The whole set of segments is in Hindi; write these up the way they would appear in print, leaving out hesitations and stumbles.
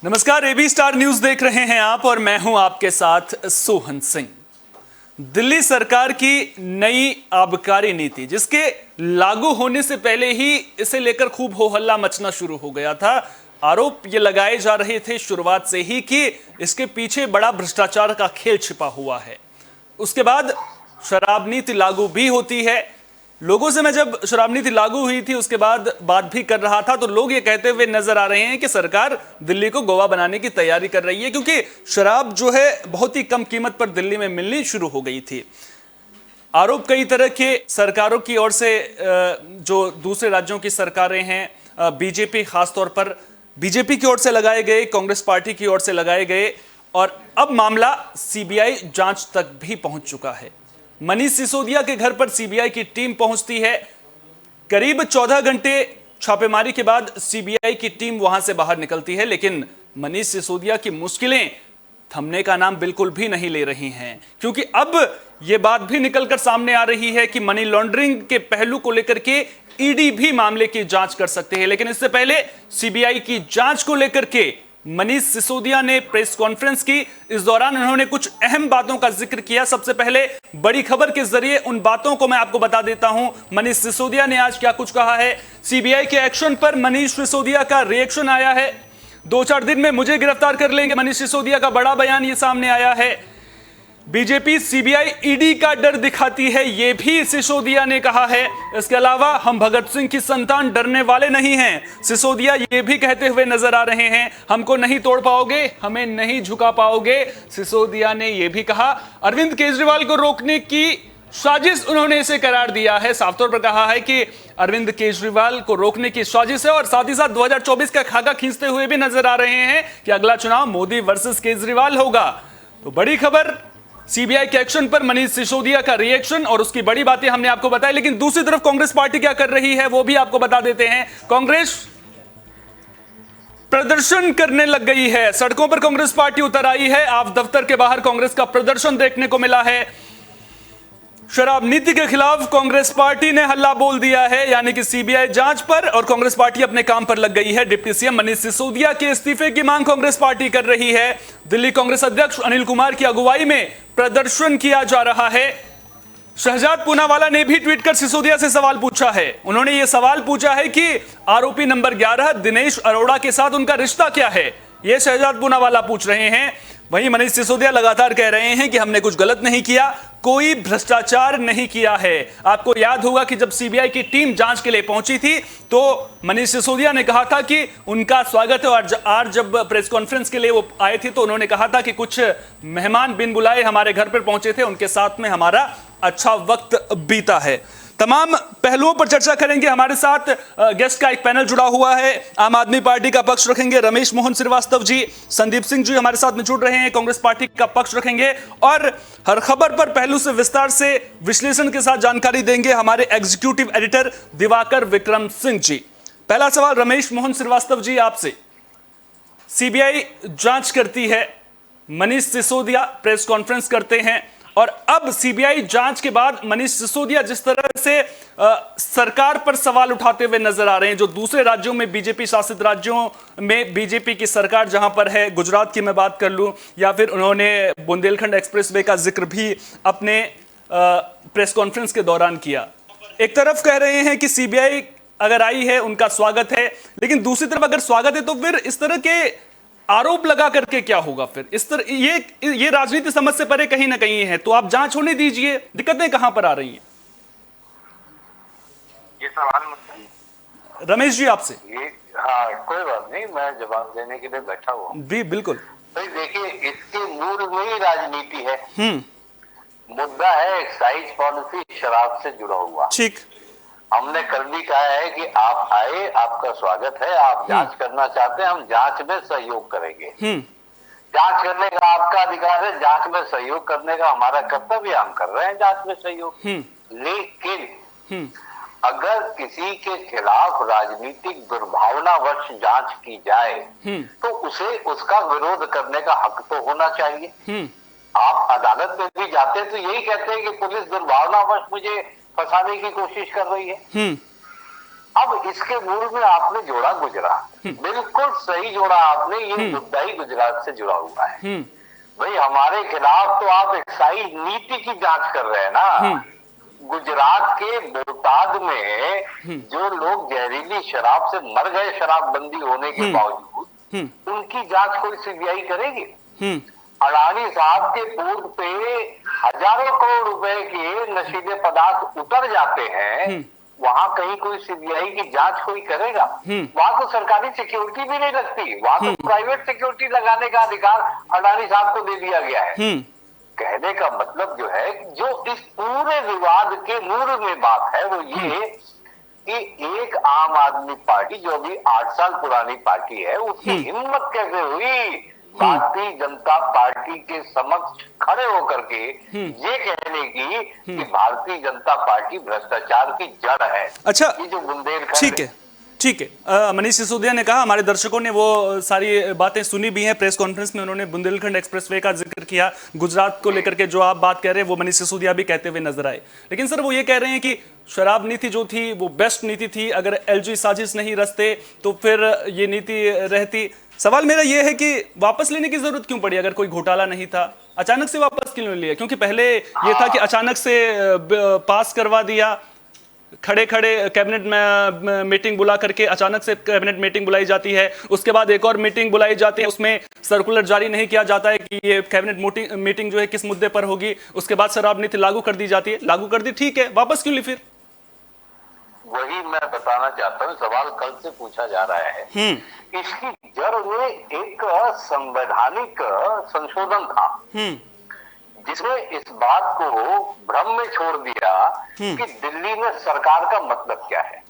नमस्कार, एबी स्टार न्यूज देख रहे हैं आप और मैं हूं आपके साथ सोहन सिंह। दिल्ली सरकार की नई आबकारी नीति, जिसके लागू होने से पहले ही इसे लेकर खूब हो हल्ला मचना शुरू हो गया था। आरोप ये लगाए जा रहे थे शुरुआत से ही कि इसके पीछे बड़ा भ्रष्टाचार का खेल छिपा हुआ है। उसके बाद शराब नीति लागू भी होती है। लोगों से मैं जब शराब नीति लागू हुई थी उसके बाद बात भी कर रहा था तो लोग ये कहते हुए नजर आ रहे हैं कि सरकार दिल्ली को गोवा बनाने की तैयारी कर रही है, क्योंकि शराब जो है बहुत ही कम कीमत पर दिल्ली में मिलनी शुरू हो गई थी। आरोप कई तरह के सरकारों की ओर से, जो दूसरे राज्यों की सरकारें हैं, बीजेपी खासतौर पर बीजेपी की ओर से लगाए गए, कांग्रेस पार्टी की ओर से लगाए गए, और अब मामला सीबीआई जांच तक भी पहुंच चुका है। मनीष सिसोदिया के घर पर सीबीआई की टीम पहुंचती है। करीब 14 घंटे छापेमारी के बाद सीबीआई की टीम वहां से बाहर निकलती है, लेकिन मनीष सिसोदिया की मुश्किलें थमने का नाम बिल्कुल भी नहीं ले रही हैं, क्योंकि अब यह बात भी निकलकर सामने आ रही है कि मनी लॉन्ड्रिंग के पहलू को लेकर के ईडी भी मामले की जांच कर सकते हैं। लेकिन इससे पहले सीबीआई की जांच को लेकर के मनीष सिसोदिया ने प्रेस कॉन्फ्रेंस की। इस दौरान उन्होंने कुछ अहम बातों का जिक्र किया। सबसे पहले बड़ी खबर के जरिए उन बातों को मैं आपको बता देता हूं। मनीष सिसोदिया ने आज क्या कुछ कहा है। सीबीआई के एक्शन पर मनीष सिसोदिया का रिएक्शन आया है। 2-4 दिन में मुझे गिरफ्तार कर लेंगे, मनीष सिसोदिया का बड़ा बयान ये सामने आया है। बीजेपी सीबीआई ईडी का डर दिखाती है, यह भी सिसोदिया ने कहा है। इसके अलावा हम भगत सिंह की संतान डरने वाले नहीं हैं, सिसोदिया ये भी कहते हुए नजर आ रहे हैं। हमको नहीं तोड़ पाओगे, हमें नहीं झुका पाओगे, सिसोदिया ने यह भी कहा। अरविंद केजरीवाल को रोकने की साजिश उन्होंने इसे करार दिया है। साफ तौर पर कहा है कि अरविंद केजरीवाल को रोकने की साजिश है, और साथ ही साथ 2024 का खाका खींचते हुए भी नजर आ रहे हैं कि अगला चुनाव मोदी वर्सेस केजरीवाल होगा। तो बड़ी खबर, सीबीआई के एक्शन पर मनीष सिसोदिया का रिएक्शन और उसकी बड़ी बातें हमने आपको बताई। लेकिन दूसरी तरफ कांग्रेस पार्टी क्या कर रही है वो भी आपको बता देते हैं। कांग्रेस प्रदर्शन करने लग गई है, सड़कों पर कांग्रेस पार्टी उतर आई है। आप दफ्तर के बाहर कांग्रेस का प्रदर्शन देखने को मिला है। शराब नीति के खिलाफ कांग्रेस पार्टी ने हल्ला बोल दिया है, यानी कि सीबीआई जांच पर, और कांग्रेस पार्टी अपने काम पर लग गई है। डिप्टी सीएम मनीष सिसोदिया के इस्तीफे की मांग कांग्रेस पार्टी कर रही है। दिल्ली कांग्रेस अध्यक्ष अनिल कुमार की अगुवाई में प्रदर्शन किया जा रहा है। शहजाद पूनावाला ने भी ट्वीट कर सिसोदिया से सवाल पूछा है। उन्होंने यह सवाल पूछा है कि आरोपी नंबर 11 दिनेश अरोड़ा के साथ उनका रिश्ता क्या है, यह शहजाद पूनावाला पूछ रहे हैं। वहीं मनीष सिसोदिया लगातार कह रहे हैं कि हमने कुछ गलत नहीं किया, कोई भ्रष्टाचार नहीं किया है। आपको याद होगा कि जब सीबीआई की टीम जांच के लिए पहुंची थी तो मनीष सिसोदिया ने कहा था कि उनका स्वागत है, और आज जब प्रेस कॉन्फ्रेंस के लिए वो आए थे तो उन्होंने कहा था कि कुछ मेहमान बिन बुलाए हमारे घर पर पहुंचे थे, उनके साथ में हमारा अच्छा वक्त बीता है। तमाम पहलुओं पर चर्चा करेंगे। हमारे साथ गेस्ट का एक पैनल जुड़ा हुआ है। आम आदमी पार्टी का पक्ष रखेंगे रमेश मोहन श्रीवास्तव जी, संदीप सिंह जी हमारे साथ में जुड़ रहे हैं, कांग्रेस पार्टी का पक्ष रखेंगे, और हर खबर पर पहलू से विस्तार से विश्लेषण के साथ जानकारी देंगे हमारे एग्जीक्यूटिव एडिटर दिवाकर विक्रम सिंह जी। पहला सवाल रमेश मोहन श्रीवास्तव जी आपसे। सीबीआई जांच करती है, मनीष सिसोदिया प्रेस कॉन्फ्रेंस करते हैं, और अब सीबीआई जांच के बाद मनीष सिसोदिया जिस तरह से सरकार पर सवाल उठाते हुए नजर आ रहे हैं, जो दूसरे राज्यों में बीजेपी शासित राज्यों में बीजेपी की सरकार जहां पर है, गुजरात की मैं बात कर लूं, या फिर उन्होंने बुंदेलखंड एक्सप्रेसवे का जिक्र भी अपने प्रेस कॉन्फ्रेंस के दौरान किया। एक तरफ कह रहे हैं कि सीबीआई अगर आई है उनका स्वागत है, लेकिन दूसरी तरफ अगर स्वागत है तो फिर इस तरह के आरोप लगा करके क्या होगा। फिर इस तरह ये राजनीति समझ से परे कहीं ना कहीं है। तो आप जांच होने दीजिए, दिक्कतें कहां पर आ रही हैं? ये सवाल रमेश जी आपसे। हाँ, कोई बात नहीं, मैं जवाब देने के लिए बैठा हुआ हूँ। जी बिल्कुल। तो देखिए, इसके मूल में ही राजनीति है। मुद्दा है एक्साइज पॉलिसी, शराब से जुड़ा हुआ। ठीक, हमने कल भी कहा है कि आप आए, आपका स्वागत है, आप जांच करना चाहते हैं, हम जांच में सहयोग करेंगे। जांच करने का आपका अधिकार है, जांच में सहयोग करने का हमारा कर्तव्य, हम कर रहे हैं जांच में सहयोग। लेकिन अगर किसी के खिलाफ राजनीतिक दुर्भावनावश जांच की जाए तो उसे उसका विरोध करने का हक तो होना चाहिए। आप अदालत में भी जाते हैं तो यही कहते हैं कि पुलिस दुर्भावनावश मुझे फंसाने की कोशिश कर रही है। अब इसके मूल में आपने जोड़ा गुजरात, बिल्कुल सही जोड़ा आपने, ये मुद्दा ही गुजरात से जुड़ा हुआ है। भाई हमारे खिलाफ तो आप एक्साइज नीति की जांच कर रहे हैं ना। गुजरात के बोटाद में जो लोग जहरीली शराब से मर गए, शराबबंदी होने के बावजूद, उनकी जांच कोई सीबीआई करेगी? अडानी साहब के पूर्व पे हजारों करोड़ रुपए के नशीले पदार्थ उतर जाते हैं, वहां कहीं कोई सीबीआई की जांच कोई करेगा? वहां तो सरकारी सिक्योरिटी भी नहीं लगती, वहां तो प्राइवेट सिक्योरिटी लगाने का अधिकार अडानी साहब को दे दिया गया है। कहने का मतलब जो है, जो इस पूरे विवाद के मूल में बात है वो ये कि एक आम आदमी पार्टी जो अभी 8 साल पुरानी पार्टी है, उसकी हिम्मत कैसे हुई भारतीय जनता पार्टी के समक्ष खड़े होकर के ये कहने की कि भारतीय जनता पार्टी भ्रष्टाचार की जड़ है। अच्छा, ये जो बुंदेलखंड ठीक है। मनीष सिसोदिया ने कहा, हमारे दर्शकों ने वो सारी बातें सुनी भी हैं। प्रेस कॉन्फ्रेंस में उन्होंने बुंदेलखंड एक्सप्रेसवे का जिक्र किया। गुजरात को लेकर के जो आप बात कह रहे हैं वो मनीष सिसोदिया भी कहते हुए नजर आए। लेकिन सर वो ये कह रहे हैं कि शराब नीति जो थी वो बेस्ट नीति थी, अगर एलजी साजिश नहीं रचते तो फिर ये नीति रहती। सवाल मेरा ये है कि वापस लेने की जरूरत क्यों पड़ी? अगर कोई घोटाला नहीं था, अचानक से वापस क्यों लिया? क्योंकि पहले ये था कि अचानक से पास करवा दिया, खड़े खड़े कैबिनेट में मीटिंग बुला करके अचानक से कैबिनेट मीटिंग बुलाई जाती है, उसके बाद एक और मीटिंग बुलाई जाती है, उसमें सर्कुलर जारी नहीं किया जाता है कि ये कैबिनेट मीटिंग जो है किस मुद्दे पर होगी, उसके बाद शराब नीति लागू कर दी जाती है। लागू कर दी, ठीक है, वापस क्यों ली फिर? वही मैं बताना चाहता हूँ, सवाल कल से पूछा जा रहा है। इसकी जड़ में एक संवैधानिक संशोधन था जिसने इस बात को भ्रम में छोड़ दिया कि दिल्ली में सरकार का मतलब क्या है।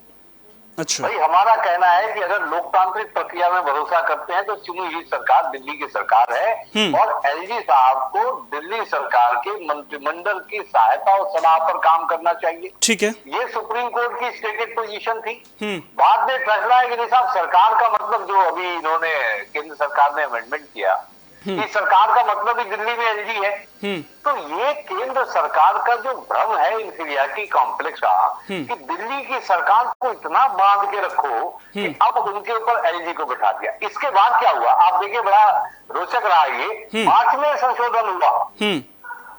अच्छा भाई हमारा कहना है कि अगर लोकतांत्रिक प्रक्रिया में भरोसा करते हैं तो चुनी हुई सरकार दिल्ली की सरकार है और एलजी साहब को दिल्ली सरकार के मंत्रिमंडल की सहायता और सलाह पर काम करना चाहिए। ठीक है, ये सुप्रीम कोर्ट की स्टेटेड पोजीशन थी। बाद में फैसला है कि नहीं साहब, सरकार का मतलब जो अभी इन्होंने केंद्र सरकार ने अमेंडमेंट किया कि सरकार का मतलब ही दिल्ली में एलजी है। तो ये केंद्र सरकार का जो भ्रम है इंफीरियरिटी कॉम्प्लेक्स का कि दिल्ली की सरकार को इतना बांध के रखो कि अब उनके ऊपर एलजी को बैठा दिया। इसके बाद क्या हुआ आप देखिए, बड़ा रोचक रहा ये। मार्च में संशोधन हुआ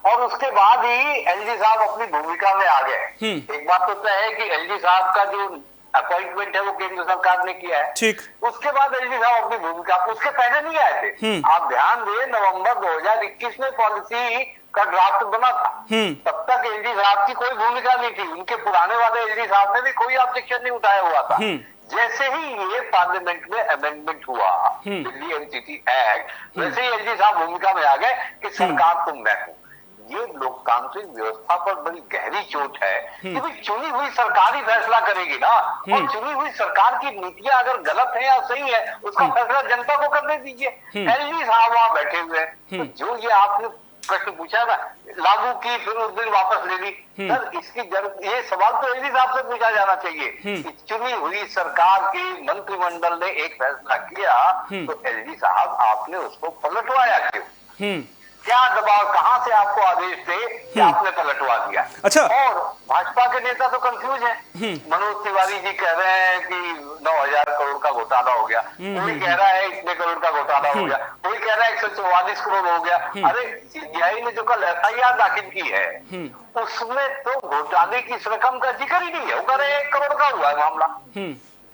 और उसके बाद ही एलजी साहब अपनी भूमिका में आ गए। एक बात तो तय है कि एलजी साहब का जो अपॉइंटमेंट है वो केंद्र सरकार ने किया है। ठीक। उसके बाद एलजी साहब अपनी भूमिका, उसके पहले नहीं आए थे। आप ध्यान दें, नवंबर 2021 में पॉलिसी का ड्राफ्ट बना था, तब तक एलजी साहब की कोई भूमिका नहीं थी। उनके पुराने वाले एलजी साहब ने भी कोई ऑब्जेक्शन नहीं उठाया हुआ था। जैसे ही ये पार्लियामेंट में अमेंडमेंट हुआ दिल्ली एनसीटी एक्ट, वैसे ही एलजी साहब भूमिका में आ गए कि सरकार तुम मैं हूं। ये लोकतांत्रिक व्यवस्था पर बड़ी गहरी चोट है कि भाई चुनी हुई सरकार ही फैसला करेगी ना, और चुनी हुई सरकार की नीतियां अगर गलत है या सही है उसका फैसला जनता को करने दीजिए। एलजी साहब वहां बैठे हुए हैं, तो जो ये आपने प्रश्न पूछा ना, लागू की फिर उस दिन वापस ले ली, सर इसकी ये सवाल तो एलजी साहब से पूछा जाना चाहिए। चुनी हुई सरकार के मंत्रिमंडल ने एक फैसला किया तो एलजी साहब आपने उसको पलटवाया क्यों? क्या दबाव, कहां से आपको आदेश थे कि आपने पलटवा दिया? अच्छा, और भाजपा के नेता तो कंफ्यूज हैं। मनोज तिवारी जी कह रहे हैं कि 9,000 करोड़ का घोटाला हो गया, कोई कह रहा है इतने करोड़ का घोटाला हो गया, कोई कह रहा है 144 करोड़ हो गया। अरे सीबीआई ने जो कल एफआईआर दाखिल की है उसमें तो घोटाले की इस रकम का जिक्र ही नहीं है। वो कह रहे 1 करोड़ का हुआ है मामला।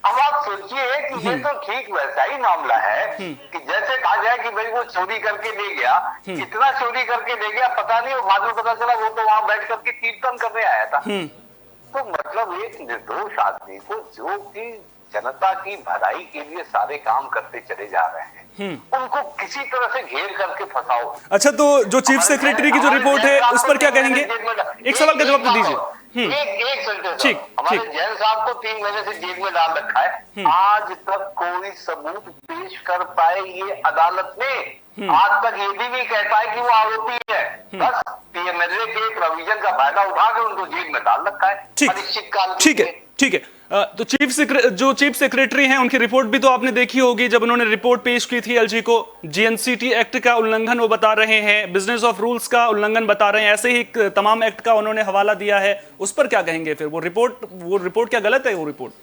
अब आप सोचिए कि ये तो ठीक वैसा ही मामला है कि जैसे कहा जाए कि भाई वो चोरी करके ले गया, इतना चोरी करके ले गया पता नहीं, और बाद में पता चला वो तो वहां बैठ करके कीर्तन करने आया था। तो मतलब एक निर्दोष आदमी को जो कि जनता की भलाई के लिए सारे काम करते चले जा रहे हैं, उनको किसी तरह से घेर करके फंसाओ। अच्छा, तो जो चीफ सेक्रेटरी की जो रिपोर्ट है उस पर क्या कहेंगे? एक सवाल का जवाब तो दीजिए। एक सेंटेंस, हमारे जैन साहब को 3 महीने से जेल में डाल रखा है, आज तक कोई सबूत पेश कर पाए ये अदालत में? आज तक ये भी नहीं कह पाए कि वो आरोपी है। बस पीएमएलए के एक प्रोविजन का फायदा उठा के उनको जेल में डाल रखा है अनिश्चित काल के लिए। ठीक है। तो चीफ सेक्रेटरी हैं, उनकी रिपोर्ट भी तो आपने देखी होगी। जब उन्होंने रिपोर्ट पेश की थी एलजी को, जीएनसीटी एक्ट का उल्लंघन वो बता रहे हैं, बिजनेस ऑफ रूल्स का उल्लंघन बता रहे हैं, ऐसे ही तमाम एक्ट का उन्होंने हवाला दिया है। उस पर क्या कहेंगे फिर? वो रिपोर्ट क्या गलत है? वो रिपोर्ट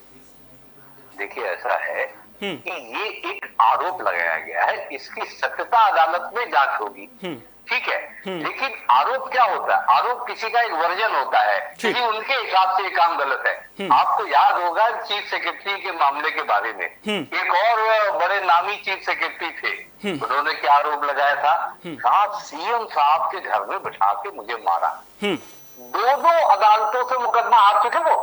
देखिए ऐसा है कि ये एक आरोप लगाया गया है, इसकी सत्यता अदालत में जांच होगी, ठीक है। लेकिन आरोप क्या होता है? आरोप किसी का एक वर्जन होता है कि उनके हिसाब से ये काम गलत है। आपको याद होगा चीफ सेक्रेटरी के मामले के बारे में, एक और बड़े नामी चीफ सेक्रेटरी थे, उन्होंने क्या आरोप लगाया था? साहब सीएम साहब के घर में बिठा के मुझे मारा। दो अदालतों से मुकदमा हार चुके वो,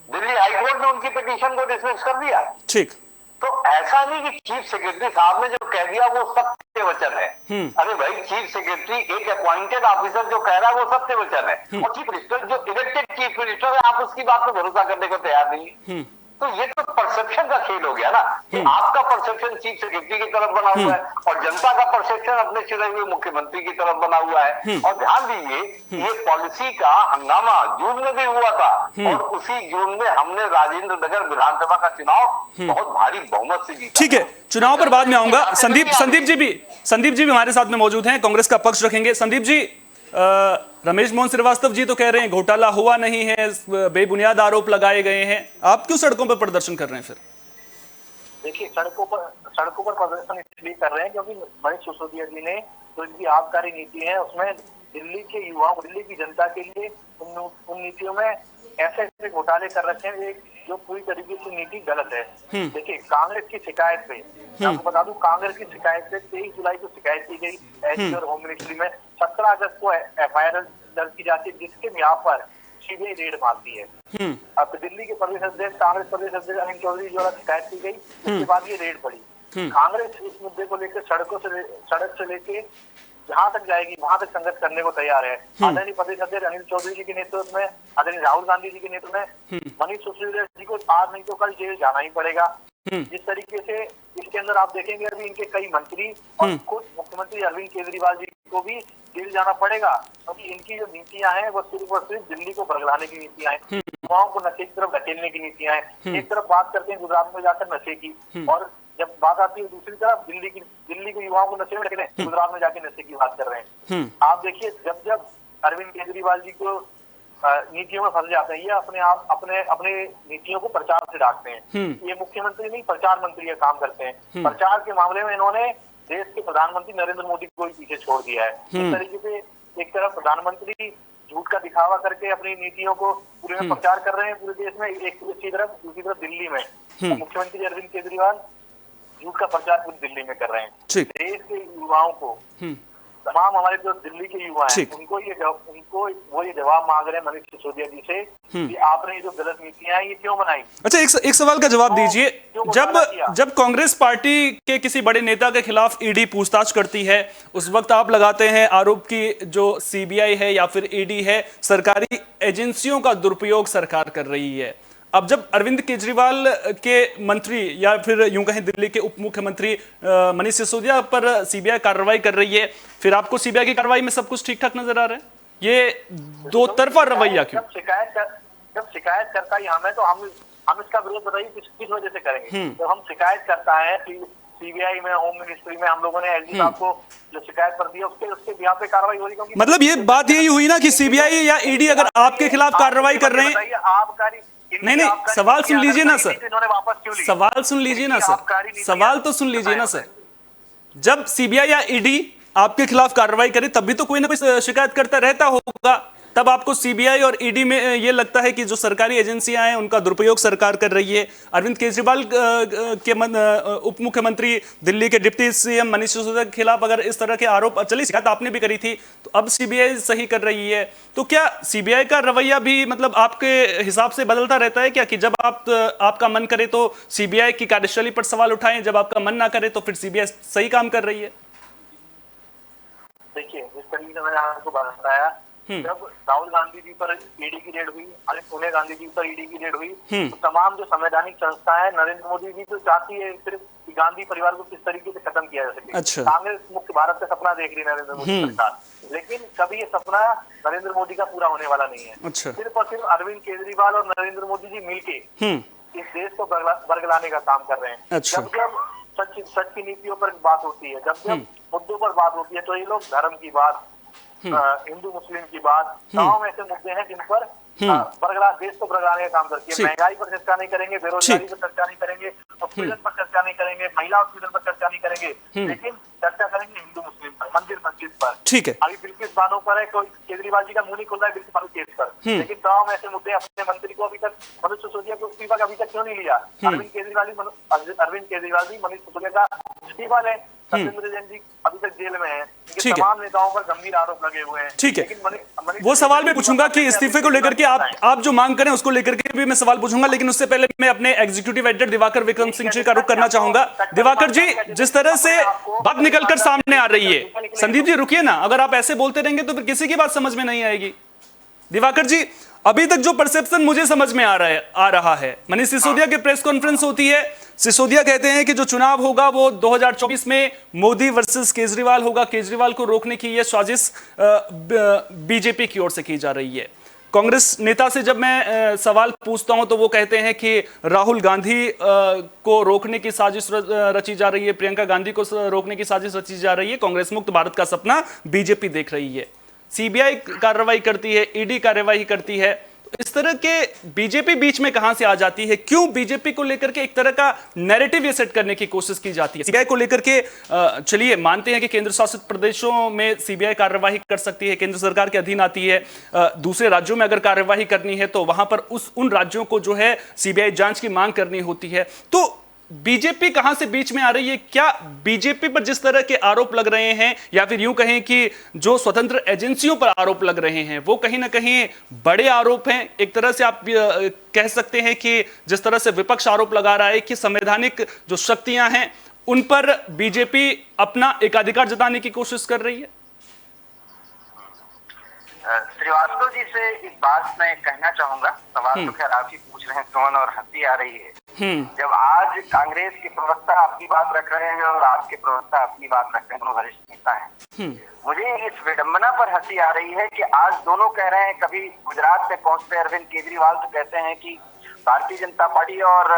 दिल्ली हाईकोर्ट ने उनकी पिटीशन को डिसमिस कर दिया। ठीक। तो ऐसा नहीं कि चीफ सेक्रेटरी साहब ने जो कह दिया वो सत्य वचन है। अरे भाई, चीफ सेक्रेटरी एक अपॉइंटेड ऑफिसर जो कह रहा है वो सत्य वचन है, और चीफ मिनिस्टर जो इलेक्टेड चीफ मिनिस्टर है, आप उसकी बात पर भरोसा करने को तैयार नहीं है। तो ये तो परसेप्शन का खेल हो गया ना, कि आपका परसेप्शन चीफ सेक्रेटरी की तरफ बना हुआ है और जनता का परसेप्शन अपने चुने हुए मुख्यमंत्री की तरफ बना हुआ है। और ध्यान दीजिए, ये पॉलिसी का हंगामा जून में भी हुआ था, और उसी जून में हमने राजेंद्र नगर विधानसभा का चुनाव बहुत भारी बहुमत से जीता। ठीक है, चुनाव पर बाद में आऊंगा। संदीप जी भी हमारे साथ में मौजूद हैं, कांग्रेस का पक्ष रखेंगे। संदीप जी, रमेश मोहन श्रीवास्तव जी तो कह रहे हैं घोटाला हुआ नहीं है, बेबुनियाद आरोप लगाए गए हैं, आप क्यों सड़कों पर प्रदर्शन कर रहे हैं फिर? देखिए, सड़कों पर प्रदर्शन इसलिए कर रहे हैं क्योंकि मनीष सिसोदिया जी ने जो इनकी आबकारी नीति है उसमें दिल्ली के युवाओं, दिल्ली की जनता के लिए उन नीतियों में ऐसे घोटाले कर रखे हैं जो पूरी तरीके से नीति गलत है। देखिए, कांग्रेस की शिकायत पे, आपको बता दूं, कांग्रेस की शिकायत पे 23 जुलाई को शिकायत की गई एसपी और होम मिनिस्ट्री में। 17 अगस्त को एफआईआर दर्ज की जाती है, जिसके यहाँ पर सीबीआई रेड मारती है। अब दिल्ली के प्रदेश अध्यक्ष, कांग्रेस प्रदेश अध्यक्ष अनिल चौधरी द्वारा शिकायत की गई, उसके बाद ये रेड पड़ी। कांग्रेस इस मुद्दे को लेकर सड़क से लेके जहां तक जाएगी वहां तक संघर्ष करने को तैयार है। आदरणीय प्रदेश अध्यक्ष अनिल चौधरी जी के नेतृत्व में, आदरणीय राहुल गांधी जी के नेतृत्व में मनीष सिसोदिया जी को आज नहीं तो कल जेल जाना ही पड़ेगा। जिस तरीके से इसके अंदर आप देखेंगे, अभी इनके कई मंत्री और खुद मुख्यमंत्री अरविंद केजरीवाल जी को भी जेल जाना पड़ेगा, क्योंकि इनकी जो नीतियां हैं वो सिर्फ और सिर्फ दिल्ली को बरगलाने की नीतियां हैं, युवाओं को नशे की तरफ धकेलने की नीतियां हैं। एक तरफ बात करते हैं गुजरात में जाकर नशे की, और जब बात आती है दूसरी तरफ दिल्ली के युवाओं को नशे में ढकेलें, गुजरात में जाके नशे की बात कर रहे हैं। आप देखिए, जब अरविंद केजरीवाल जी को नीतियों में फंस जाते हैं, ये अपने नीतियों को प्रचार से डाकते हैं। ये मुख्यमंत्री नहीं, प्रचार मंत्री काम करते हैं। प्रचार के मामले में इन्होंने देश के प्रधानमंत्री नरेंद्र मोदी को ही पीछे छोड़ दिया है। इस तरीके से एक तरफ प्रधानमंत्री झूठ का दिखावा करके अपनी नीतियों को पूरे में प्रचार कर रहे हैं पूरे देश में, दूसरी तरफ दिल्ली में मुख्यमंत्री अरविंद केजरीवाल झूठ का प्रचार पूरी दिल्ली में कर रहे हैं। देश के युवाओं को, तमाम हमारे जो दिल्ली के युवा हैं, उनको ये जवाब मांग रहे हैं मनीष सिसोदिया जी से कि आपने ये जो गलत नीतियां हैं ये क्यों बनाई। अच्छा, एक सवाल का जवाब दीजिए। जब कांग्रेस पार्टी के किसी बड़े नेता के खिलाफ ईडी पूछताछ करती है, उस वक्त आप लगाते हैं आरोप की जो सीबीआई है या फिर ईडी है, सरकारी एजेंसियों का दुरुपयोग सरकार कर रही है। अब जब अरविंद केजरीवाल के मंत्री या फिर यूं कहें दिल्ली के उप मुख्यमंत्री मनीष सिसोदिया पर सीबीआई कार्रवाई कर रही है, फिर आपको सीबीआई की कार्रवाई में सब कुछ ठीक ठाक नजर आ रहा है? ये दो तरफा रवैया क्यों? जब शिकायत करता है हमें, तो हम इसका विरोध बताइए किस वजह से करेंगे। जब हम शिकायत करता है सीबीआई में, होम मिनिस्ट्री में, हम लोगों ने एलजी साहब को जो शिकायत कर दी है उसके यहाँ पे कार्रवाई हो रही है। मतलब ये बात यही हुई ना कि सीबीआई या ईडी अगर आपके खिलाफ कार्रवाई कर रहे हैं, आबकारी नहीं, सवाल सुन लीजिए ना सर, सवाल सुन लीजिए ना सर, सवाल तो सुन लीजिए ना सर। जब सीबीआई या ईडी आपके खिलाफ कार्रवाई करे तब भी तो कोई ना कोई शिकायत करता रहता होगा, तब आपको सीबीआई और ईडी में ये लगता है कि जो सरकारी एजेंसियां हैं उनका दुरुपयोग सरकार कर रही है। अरविंद केजरीवाल के उप मुख्यमंत्री, दिल्ली के डिप्टी सीएम मनीष सिसोदिया के खिलाफ अगर इस तरह के आरोप, चलिए शिकायत आपने भी करी थी, तो अब सीबीआई सही कर रही है, तो क्या सीबीआई का रवैया भी मतलब आपके हिसाब से बदलता रहता है क्या, कि जब आपका मन करे तो सीबीआई की कार्यशैली पर सवाल उठाएं, जब आपका मन ना करे तो फिर सीबीआई सही काम कर रही है? देखिए, जिस तरीके से मैंने आपको बताया, जब राहुल गांधी जी पर ईडी की रेड हुई, सोनिया गांधी जी पर ईडी की रेड हुई, तो तमाम जो संवैधानिक संस्था है, नरेंद्र मोदी जी तो चाहती है सिर्फ गांधी परिवार को किस तरीके से खत्म किया जा सके। अच्छा। कांग्रेस मुक्त भारत का सपना देख रही है नरेंद्र मोदी सरकार, लेकिन कभी ये सपना नरेंद्र मोदी का पूरा होने वाला नहीं है। अच्छा। सिर्फ और सिर्फ अरविंद केजरीवाल और नरेंद्र मोदी जी मिलके इस देश को बरगलाने का काम कर रहे हैं। अच्छा। जब सच की नीतियों पर बात होती है, जब मुद्दों पर बात होती है, तो ये लोग धर्म की बात, हिंदू मुस्लिम की बात, तमाम ऐसे मुद्दे हैं जिन पर बरकरार देश को बरकरार का काम करती है। महंगाई पर चर्चा नहीं करेंगे, बेरोजगारी पर चर्चा नहीं करेंगे, उत्पीड़न पर चर्चा नहीं करेंगे, महिला उत्पीड़न पर चर्चा नहीं करेंगे, लेकिन चर्चा करेंगे हिंदू मुस्लिम पर, मंदिर मस्जिद पर। ठीक है, अभी बिल्किस बानों पर है, कोई केजरीवाल जी का मुंह नहीं खुल रहा है बिल्किस बानों केस पर, लेकिन तमाम ऐसे मुद्दे अपने मंत्री को अभी तक, मनीष सिसोदिया को इस्तीफा अभी तक क्यों नहीं लिया? अरविंद केजरीवाल भी मनीष सिसोदिया का इस्तीफा लें। सत्येंद्र जैन जी अभी तक जेल में हैं, इनके तमाम नेताओं पर गंभीर आरोप लगे हुए हैं। ठीक है, वो सवाल मैं पूछूंगा कि इस्तीफे को लेकर के आप जो मांग करें उसको लेकर के भी मैं सवाल पूछूंगा, लेकिन उससे पहले मैं अपने एग्जीक्यूटिव एडिटर दिवाकर विक्रम सिंह जी का रुख करना चाहूंगा। दिवाकर जी, जिस तरह से बात निकलकर सामने आ रही है, संदीप जी रुकिए ना, अगर आप ऐसे बोलते रहेंगे तो फिर किसी की बात समझ में नहीं आएगी। दिवाकर जी, अभी तक जो परसेप्शन मुझे समझ में आ रहा है, मनीष सिसोदिया की प्रेस कॉन्फ्रेंस होती है, सिसोदिया कहते हैं कि जो चुनाव होगा वो 2024 में मोदी वर्सेस केजरीवाल होगा, केजरीवाल को रोकने की यह साजिश बीजेपी की ओर से की जा रही है। कांग्रेस नेता से जब मैं सवाल पूछता हूं तो वो कहते हैं कि राहुल गांधी को रोकने की साजिश रची जा रही है, प्रियंका गांधी को रोकने की साजिश रची जा रही है, कांग्रेस मुक्त भारत का सपना बीजेपी देख रही है, सीबीआई कार्रवाई करती है, ईडी कार्रवाई करती है। इस तरह के बीजेपी बीच में कहां से आ जाती है? क्यों बीजेपी को लेकर के एक तरह का नैरेटिव ये सेट करने की कोशिश की जाती है? सीबीआई को लेकर के चलिए मानते हैं कि केंद्र शासित प्रदेशों में सीबीआई कार्यवाही कर सकती है, केंद्र सरकार के अधीन आती है, दूसरे राज्यों में अगर कार्यवाही करनी है तो वहां पर उन राज्यों को जो है सीबीआई जांच की मांग करनी होती है। तो बीजेपी कहां से बीच में आ रही है? क्या बीजेपी पर जिस तरह के आरोप लग रहे हैं, या फिर यूं कहें कि जो स्वतंत्र एजेंसियों पर आरोप लग रहे हैं, वो कहीं ना कहीं बड़े आरोप हैं? एक तरह से आप कह सकते हैं कि जिस तरह से विपक्ष आरोप लगा रहा है कि संवैधानिक जो शक्तियां हैं उन पर बीजेपी अपना एकाधिकार जताने की कोशिश कर रही है। श्रीवास्तव जी से इस बात में कहना चाहूंगा, सवाल तो खैर आप ही पूछ रहे हैं कौन, और हंसी आ रही है जब आज कांग्रेस के प्रवक्ता अपनी बात रख रहे हैं और आपके प्रवक्ता अपनी बात रख रहे हैं, दोनों वरिष्ठ नेता हैं। मुझे इस विडंबना पर हंसी आ रही है कि आज दोनों कह रहे हैं, कभी गुजरात में पहुंचते अरविंद केजरीवाल तो कहते हैं कि भारतीय जनता पार्टी और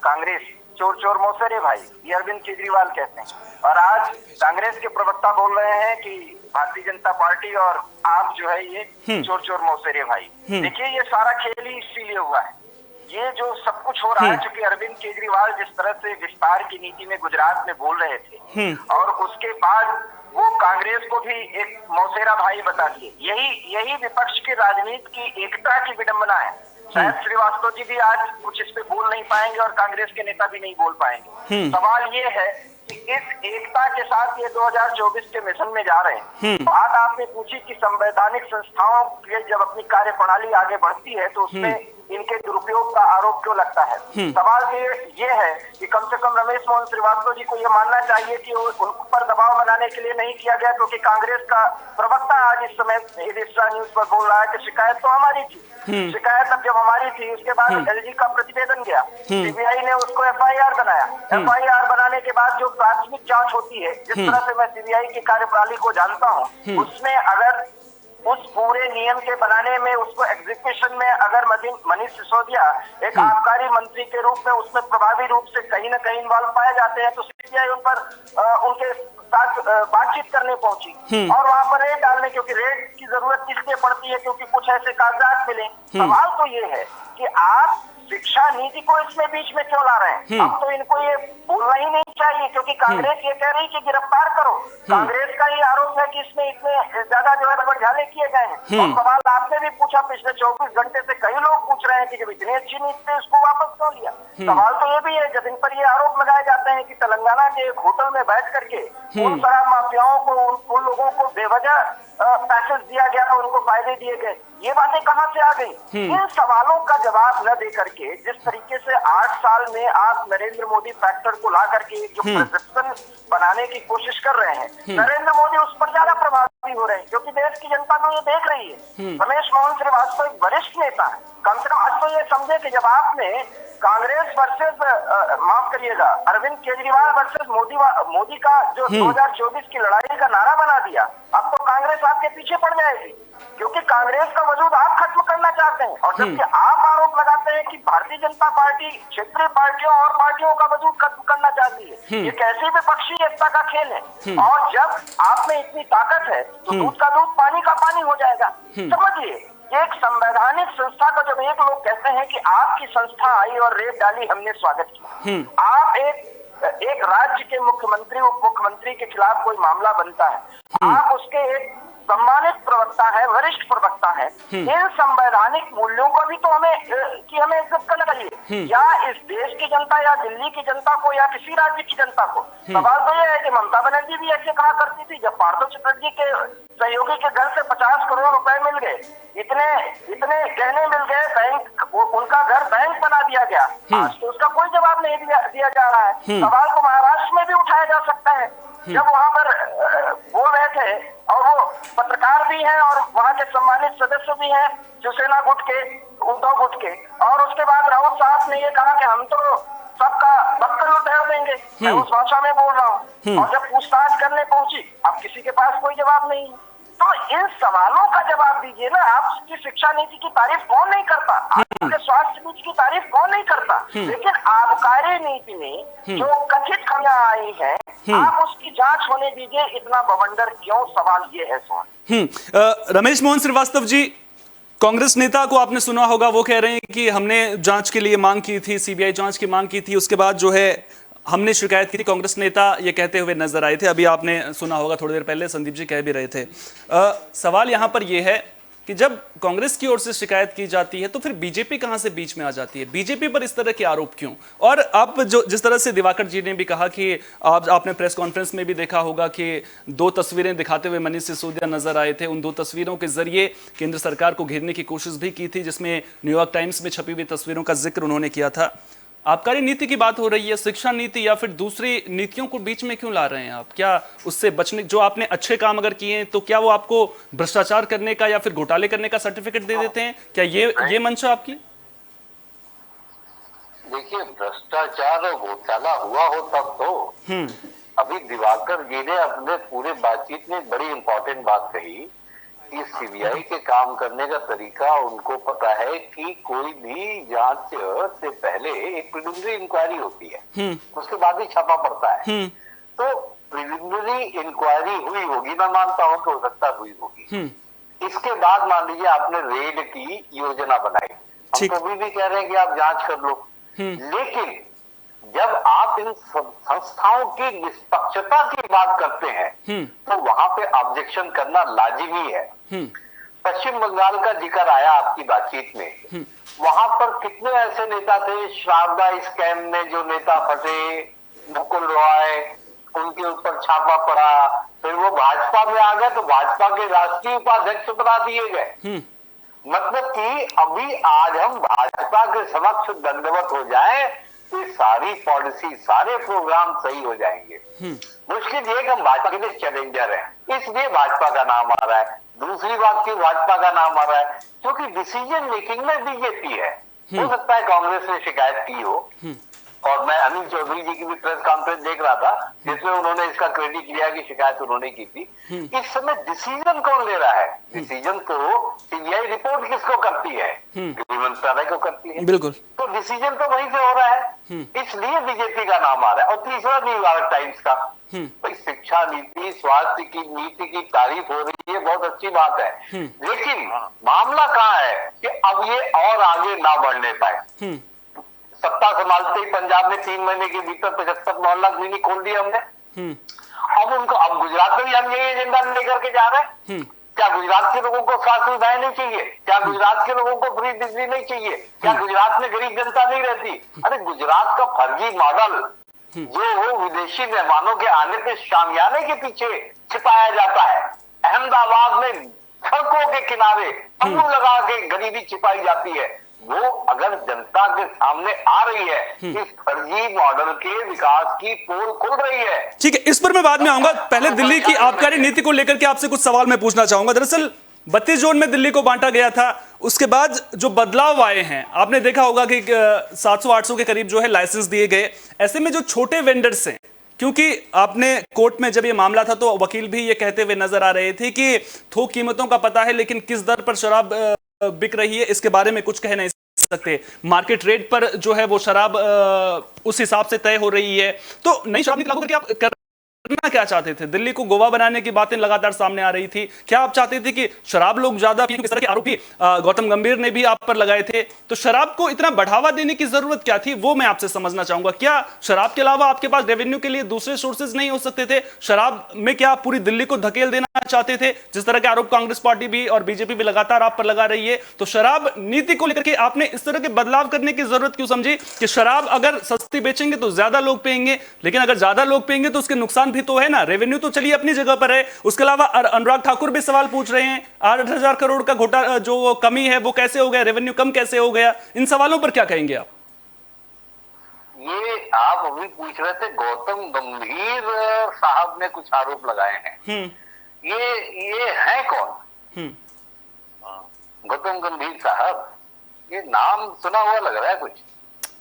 कांग्रेस चोर चोर मौसेरे भाई, ये अरविंद केजरीवाल कहते हैं, और आज कांग्रेस के प्रवक्ता बोल रहे हैं कि भारतीय जनता पार्टी और आप जो है ये चोर चोर मौसेरे भाई। देखिए, ये सारा खेल ही इसीलिए हुआ है, ये जो सब कुछ हो रहा है, क्योंकि अरविंद केजरीवाल जिस तरह से विस्तार की नीति में गुजरात में बोल रहे थे और उसके बाद वो कांग्रेस को भी एक मौसेरा भाई बता दिए, यही विपक्ष की राजनीति की एकता की विडंबना है। शायद श्रीवास्तव जी भी आज कुछ इस पे बोल नहीं पाएंगे और कांग्रेस के नेता भी नहीं बोल पाएंगे। सवाल ये है कि इस एकता के साथ ये 2024 के मिशन में जा रहे हैं। बात आपने पूछी कि संवैधानिक संस्थाओं की जब अपनी कार्य प्रणाली आगे बढ़ती है तो उसमें इनके दुरुपयोग का आरोप क्यों लगता है? सवाल ये है कि कम से कम रमेश मोहन श्रीवास्तव जी को ये मानना चाहिए कि उन पर दबाव बनाने के लिए नहीं किया गया, क्योंकि कांग्रेस का प्रवक्ता आज इस समय न्यूज पर बोल रहा है कि शिकायत तो हमारी थी। शिकायत अब जब हमारी थी, उसके बाद एलजी का प्रतिवेदन गया, सीबीआई ने उसको एफआईआर बनाया। एफआईआर बनाने के बाद जो प्राथमिक जांच होती है, जिस तरह से मैं सीबीआई की कार्यप्रणाली को जानता हूँ, उसमें अगर उस पूरे नियम के बनाने में, उसको एग्जीक्यूशन में अगर मनीष सिसोदिया एक आबकारी मंत्री के रूप में उसमें प्रभावी रूप से कहीं न कहीं इन्वॉल्व पाए जाते हैं, तो सीबीआई उन पर उनके साथ बातचीत करने पहुंची और वहां पर रेड डालने, क्योंकि रेड की जरूरत इसलिए पड़ती है क्योंकि कुछ ऐसे कागजात मिले। सवाल तो ये है कि आप शिक्षा नीति को इसमें बीच में क्यों ला रहे हैं? अब तो इनको ये बोलना ही नहीं चाहिए, क्योंकि कांग्रेस ये कह रही है कि गिरफ्तार करो। कांग्रेस का ये आरोप है कि इसमें इतने ज्यादा जो है रगड़झाले किए गए हैं। और सवाल आपने भी पूछा, पिछले 24 घंटे से कई लोग पूछ रहे हैं कि जब इतनी अच्छी नीति थी उसको वापस क्यों लिया? सवाल तो ये भी है, जब इन पर ये आरोप लगाए जाते हैं कि तेलंगाना के एक होटल में बैठ करके उन शराब माफियाओं को, उन लोगों को बेवजह पैकेज दिया गया, उनको फायदे दिए गए, ये बातें कहां से आ गई? इन सवालों का जवाब न दे करके जिस तरीके से 8 साल में आप नरेंद्र मोदी फैक्टर को ला करके जो परसेप्शन बनाने की कोशिश कर रहे हैं, नरेंद्र मोदी उस पर ज्यादा प्रभावी हो रहे हैं, क्योंकि देश की जनता तो ये देख रही है। रमेश मोहन श्रीवास्तव एक वरिष्ठ नेता है, कम से कम आज तो ये समझे कि जब आपने कांग्रेस वर्सेस माफ करिएगा अरविंद केजरीवाल वर्सेस मोदी का जो 2024 की लड़ाई का नारा बना दिया, अब तो कांग्रेस आपके पीछे पड़ जाएगी, क्योंकि कांग्रेस का वजूद आप खत्म खत्म करना चाहते हैं। और जबकि आप आरोप लगाते हैं कि भारतीय जनता पार्टी क्षेत्रीय पार्टियों और पार्टियों का वजूद खत्म करना चाहती है, ये कैसे विपक्षी एकता का खेल है। और जब आप में इतनी ताकत है तो दूध का दूध पानी का पानी हो जाएगा। समझिए, एक संवैधानिक संस्था को जब एक लोग कहते हैं कि आपकी संस्था आई और रेत डाली, हमने स्वागत किया। आप एक राज्य के मुख्यमंत्री उप मुख्यमंत्री के खिलाफ कोई मामला बनता है, आप उसके एक सम्मानित प्रवक्ता है, वरिष्ठ प्रवक्ता है, इन संवैधानिक मूल्यों को भी तो हमें इज्जत करना चाहिए। या इस देश की जनता या दिल्ली की जनता को या किसी राज्य की जनता को। सवाल तो यह है कि ममता बनर्जी भी ऐसे कहा करती थी जब पार्थो चटर्जी के सहयोगी के घर से 50 करोड़ रुपए मिल गए, इतने गहने मिल गए, बैंक उनका घर बैंक बना दिया गया। आज तो उसका कोई जवाब नहीं दिया जा रहा है। सवाल तो महाराष्ट्र में भी उठाया जा सकता है, जब वहां पर बोल रहे थे और वो पत्रकार भी हैं और वहां के सम्मानित सदस्य भी हैं शिवसेना गुट के, उद्धव गुट के। और उसके बाद राउत साहब ने ये कहा कि हम तो सबका बक्कल उठा देंगे, मैं उस भाषा में बोल रहा हूँ। और जब पूछताछ करने पहुंची, अब किसी के पास कोई जवाब नहीं है। तो इन सवालों का जवाब दीजिए ना। आपकी शिक्षा नीति की तारीफ कौन नहीं करता, आपके स्वास्थ्य नीति की तारीफ कौन नहीं करता, लेकिन आबकारी नीति में जो कथित खामियां आई हैं, आप उसकी जांच होने दीजिए। इतना बवंडर क्यों? सवाल ये है सोहन। रमेश मोहन श्रीवास्तव जी, कांग्रेस नेता को आपने सुना होगा, वो कह रहे हैं कि हमने जांच के लिए मांग की थी, सीबीआई जांच की मांग की थी, उसके बाद जो है हमने शिकायत की थी। कांग्रेस नेता ये कहते हुए नजर आए थे, अभी आपने सुना होगा थोड़ी देर पहले संदीप जी कह भी रहे थे। सवाल यहां पर यह है कि जब कांग्रेस की ओर से शिकायत की जाती है तो फिर बीजेपी कहां से बीच में आ जाती है? बीजेपी पर इस तरह के आरोप क्यों? और आप जिस तरह से दिवाकर जी ने भी कहा कि आपने प्रेस कॉन्फ्रेंस में भी देखा होगा कि 2 तस्वीरें दिखाते हुए मनीष सिसोदिया नजर आए थे। उन 2 तस्वीरों के जरिए केंद्र सरकार को घेरने की कोशिश भी की थी, जिसमें न्यूयॉर्क टाइम्स में छपी हुई तस्वीरों का जिक्र उन्होंने किया था। आबकारी नीति की बात हो रही है, शिक्षा नीति या फिर दूसरी नीतियों को बीच में क्यों ला रहे हैं आप? क्या उससे बचने, जो आपने अच्छे काम अगर किए हैं तो क्या वो आपको भ्रष्टाचार करने का या फिर घोटाले करने का सर्टिफिकेट दे देते हैं? क्या ये मंशा आपकी? देखिए, भ्रष्टाचार और घोटाला हुआ हो तब तो। अभी दिवाकर जी ने अपने पूरे बातचीत में बड़ी इंपॉर्टेंट बात कही कि सीबीआई के काम करने का तरीका उनको पता है कि कोई भी जांच से पहले एक प्रिलिमिनरी इंक्वायरी होती है, उसके बाद ही छापा पड़ता है। तो प्रिलिमिनरी इंक्वायरी हुई होगी, मैं मानता हूं कि हो सकता हुई होगी। इसके बाद मान लीजिए आपने रेड की योजना बनाई, हम तो अभी भी कह रहे हैं कि आप जांच कर लो। लेकिन जब आप इन संस्थाओं की निष्पक्षता की बात करते हैं तो वहां पे ऑब्जेक्शन करना लाजिमी है। पश्चिम बंगाल का जिक्र आया आपकी बातचीत में, वहां पर कितने ऐसे नेता थे शारदा स्कैम में जो नेता फंसे, मुकुल रॉय, उनके ऊपर छापा पड़ा, फिर वो भाजपा में आ गए तो भाजपा के राष्ट्रीय उपाध्यक्ष बना दिए गए। मतलब कि अभी आज हम भाजपा के समक्ष दंडवत हो जाए तो सारी पॉलिसी, सारे प्रोग्राम सही हो जाएंगे। मुश्किल ये कि हम भाजपा के लिए चैलेंजर हैं, इसलिए भाजपा का नाम आ रहा है। दूसरी बात की भाजपा का नाम आ रहा है क्योंकि डिसीजन मेकिंग में बीजेपी है। हो सकता है कांग्रेस ने शिकायत की हो, और मैं अनिल चौधरी जी की भी प्रेस कॉन्फ्रेंस देख रहा था जिसमें उन्होंने इसका क्रेडिट लिया कि शिकायत उन्होंने की थी। इस समय डिसीजन कौन ले रहा है? डिसीजन तो सीबीआई रिपोर्ट किसको करती है? गृह मंत्रालय को करती है। बिल्कुल। तो डिसीजन तो वहीं से हो रहा है, इसलिए बीजेपी का नाम आ रहा है। और तीसरा न्यूयॉर्क टाइम्स का, भाई शिक्षा नीति, स्वास्थ्य की नीति की तारीफ हो रही है, बहुत अच्छी बात है, लेकिन मामला कहाँ है कि अब ये और आगे ना बढ़ने पाए। सत्ता संभालते ही पंजाब में 3 महीने के भीतर 75 मोहल्ला क्लिनिक खोल दिया हमने। अब गुजरात में भी हम यही एजेंडा लेकर के जा रहे हैं। क्या गुजरात के लोगों को स्वास्थ्य सुविधाएं नहीं चाहिए? क्या गुजरात के लोगों को फ्री बिजली नहीं चाहिए? क्या गुजरात में गरीब जनता नहीं रहती? अरे गुजरात का फर्जी मॉडल जो विदेशी मेहमानों के आने पे शामियाने के पीछे छिपाया जाता है, अहमदाबाद में सड़कों के किनारे तंबू लगा के गरीबी छिपाई जाती है, वो अगर जनता के सामने आ रही है, इस फर्जी मॉडल के विकास की पोल खुल रही है। ठीक है, इस पर मैं बाद में आऊंगा। पहले दिल्ली की आबकारी नीति को लेकर के आपसे कुछ सवाल मैं पूछना चाहूंगा। दरअसल 32 जोन में दिल्ली को बांटा गया था, उसके बाद जो बदलाव आए हैं, आपने देखा होगा कि 700-800 के करीब जो है लाइसेंस दिए गए। ऐसे में जो छोटे वेंडर्स हैं, क्योंकि आपने कोर्ट में जब ये मामला था तो वकील भी ये कहते हुए नजर आ रहे थे कि थोक कीमतों का पता है लेकिन किस दर पर शराब बिक रही है, इसके बारे में कुछ कह नहीं सकते। मार्केट रेट पर जो है वो शराब उस हिसाब से तय हो रही है। तो नई शराब नीति लागू करके आप करना क्या चाहते थे? दिल्ली को गोवा बनाने की बातें लगातार सामने आ रही थी। क्या आप चाहते थे कि शराब लोग ज्यादा पिएं? इस तरह के आरोपी गौतम गंभीर ने भी आप पर लगाए थे। तो शराब को इतना बढ़ावा देने की जरूरत क्या थी, वो मैं आपसे समझना चाहूंगा। क्या शराब के अलावा आपके पास रेवेन्यू के लिए दूसरे सोर्सेज नहीं हो सकते थे? शराब में क्या आप पूरी दिल्ली को धकेल देना चाहते थे, जिस तरह के आरोप कांग्रेस पार्टी भी और बीजेपी भी लगातार आप पर लगा रही है? तो शराब नीति को लेकर के आपने इस तरह के बदलाव करने की जरूरत क्यों समझी कि शराब अगर सस्ती बेचेंगे तो ज्यादा लोग पिएंगे, लेकिन अगर ज्यादा लोग पिएंगे तो उसके नुकसान भी तो है ना। रेवेन्यू तो चलिए अपनी जगह पर है, उसके अलावा अनुराग ठाकुर भी सवाल पूछ रहे हैं, 8,000 करोड़ का घोटाला जो कमी है वो कैसे हो गया, रेवेन्यू कम कैसे हो गया? इन सवालों पर क्या कहेंगे आप? ये आप अभी पूछ रहे थे, गौतम गंभीर साहब ने कुछ आरोप लगाए हैं। ये है कौन? गौतम गंभीर साहब, ये नाम सुना हुआ लग रहा है कुछ।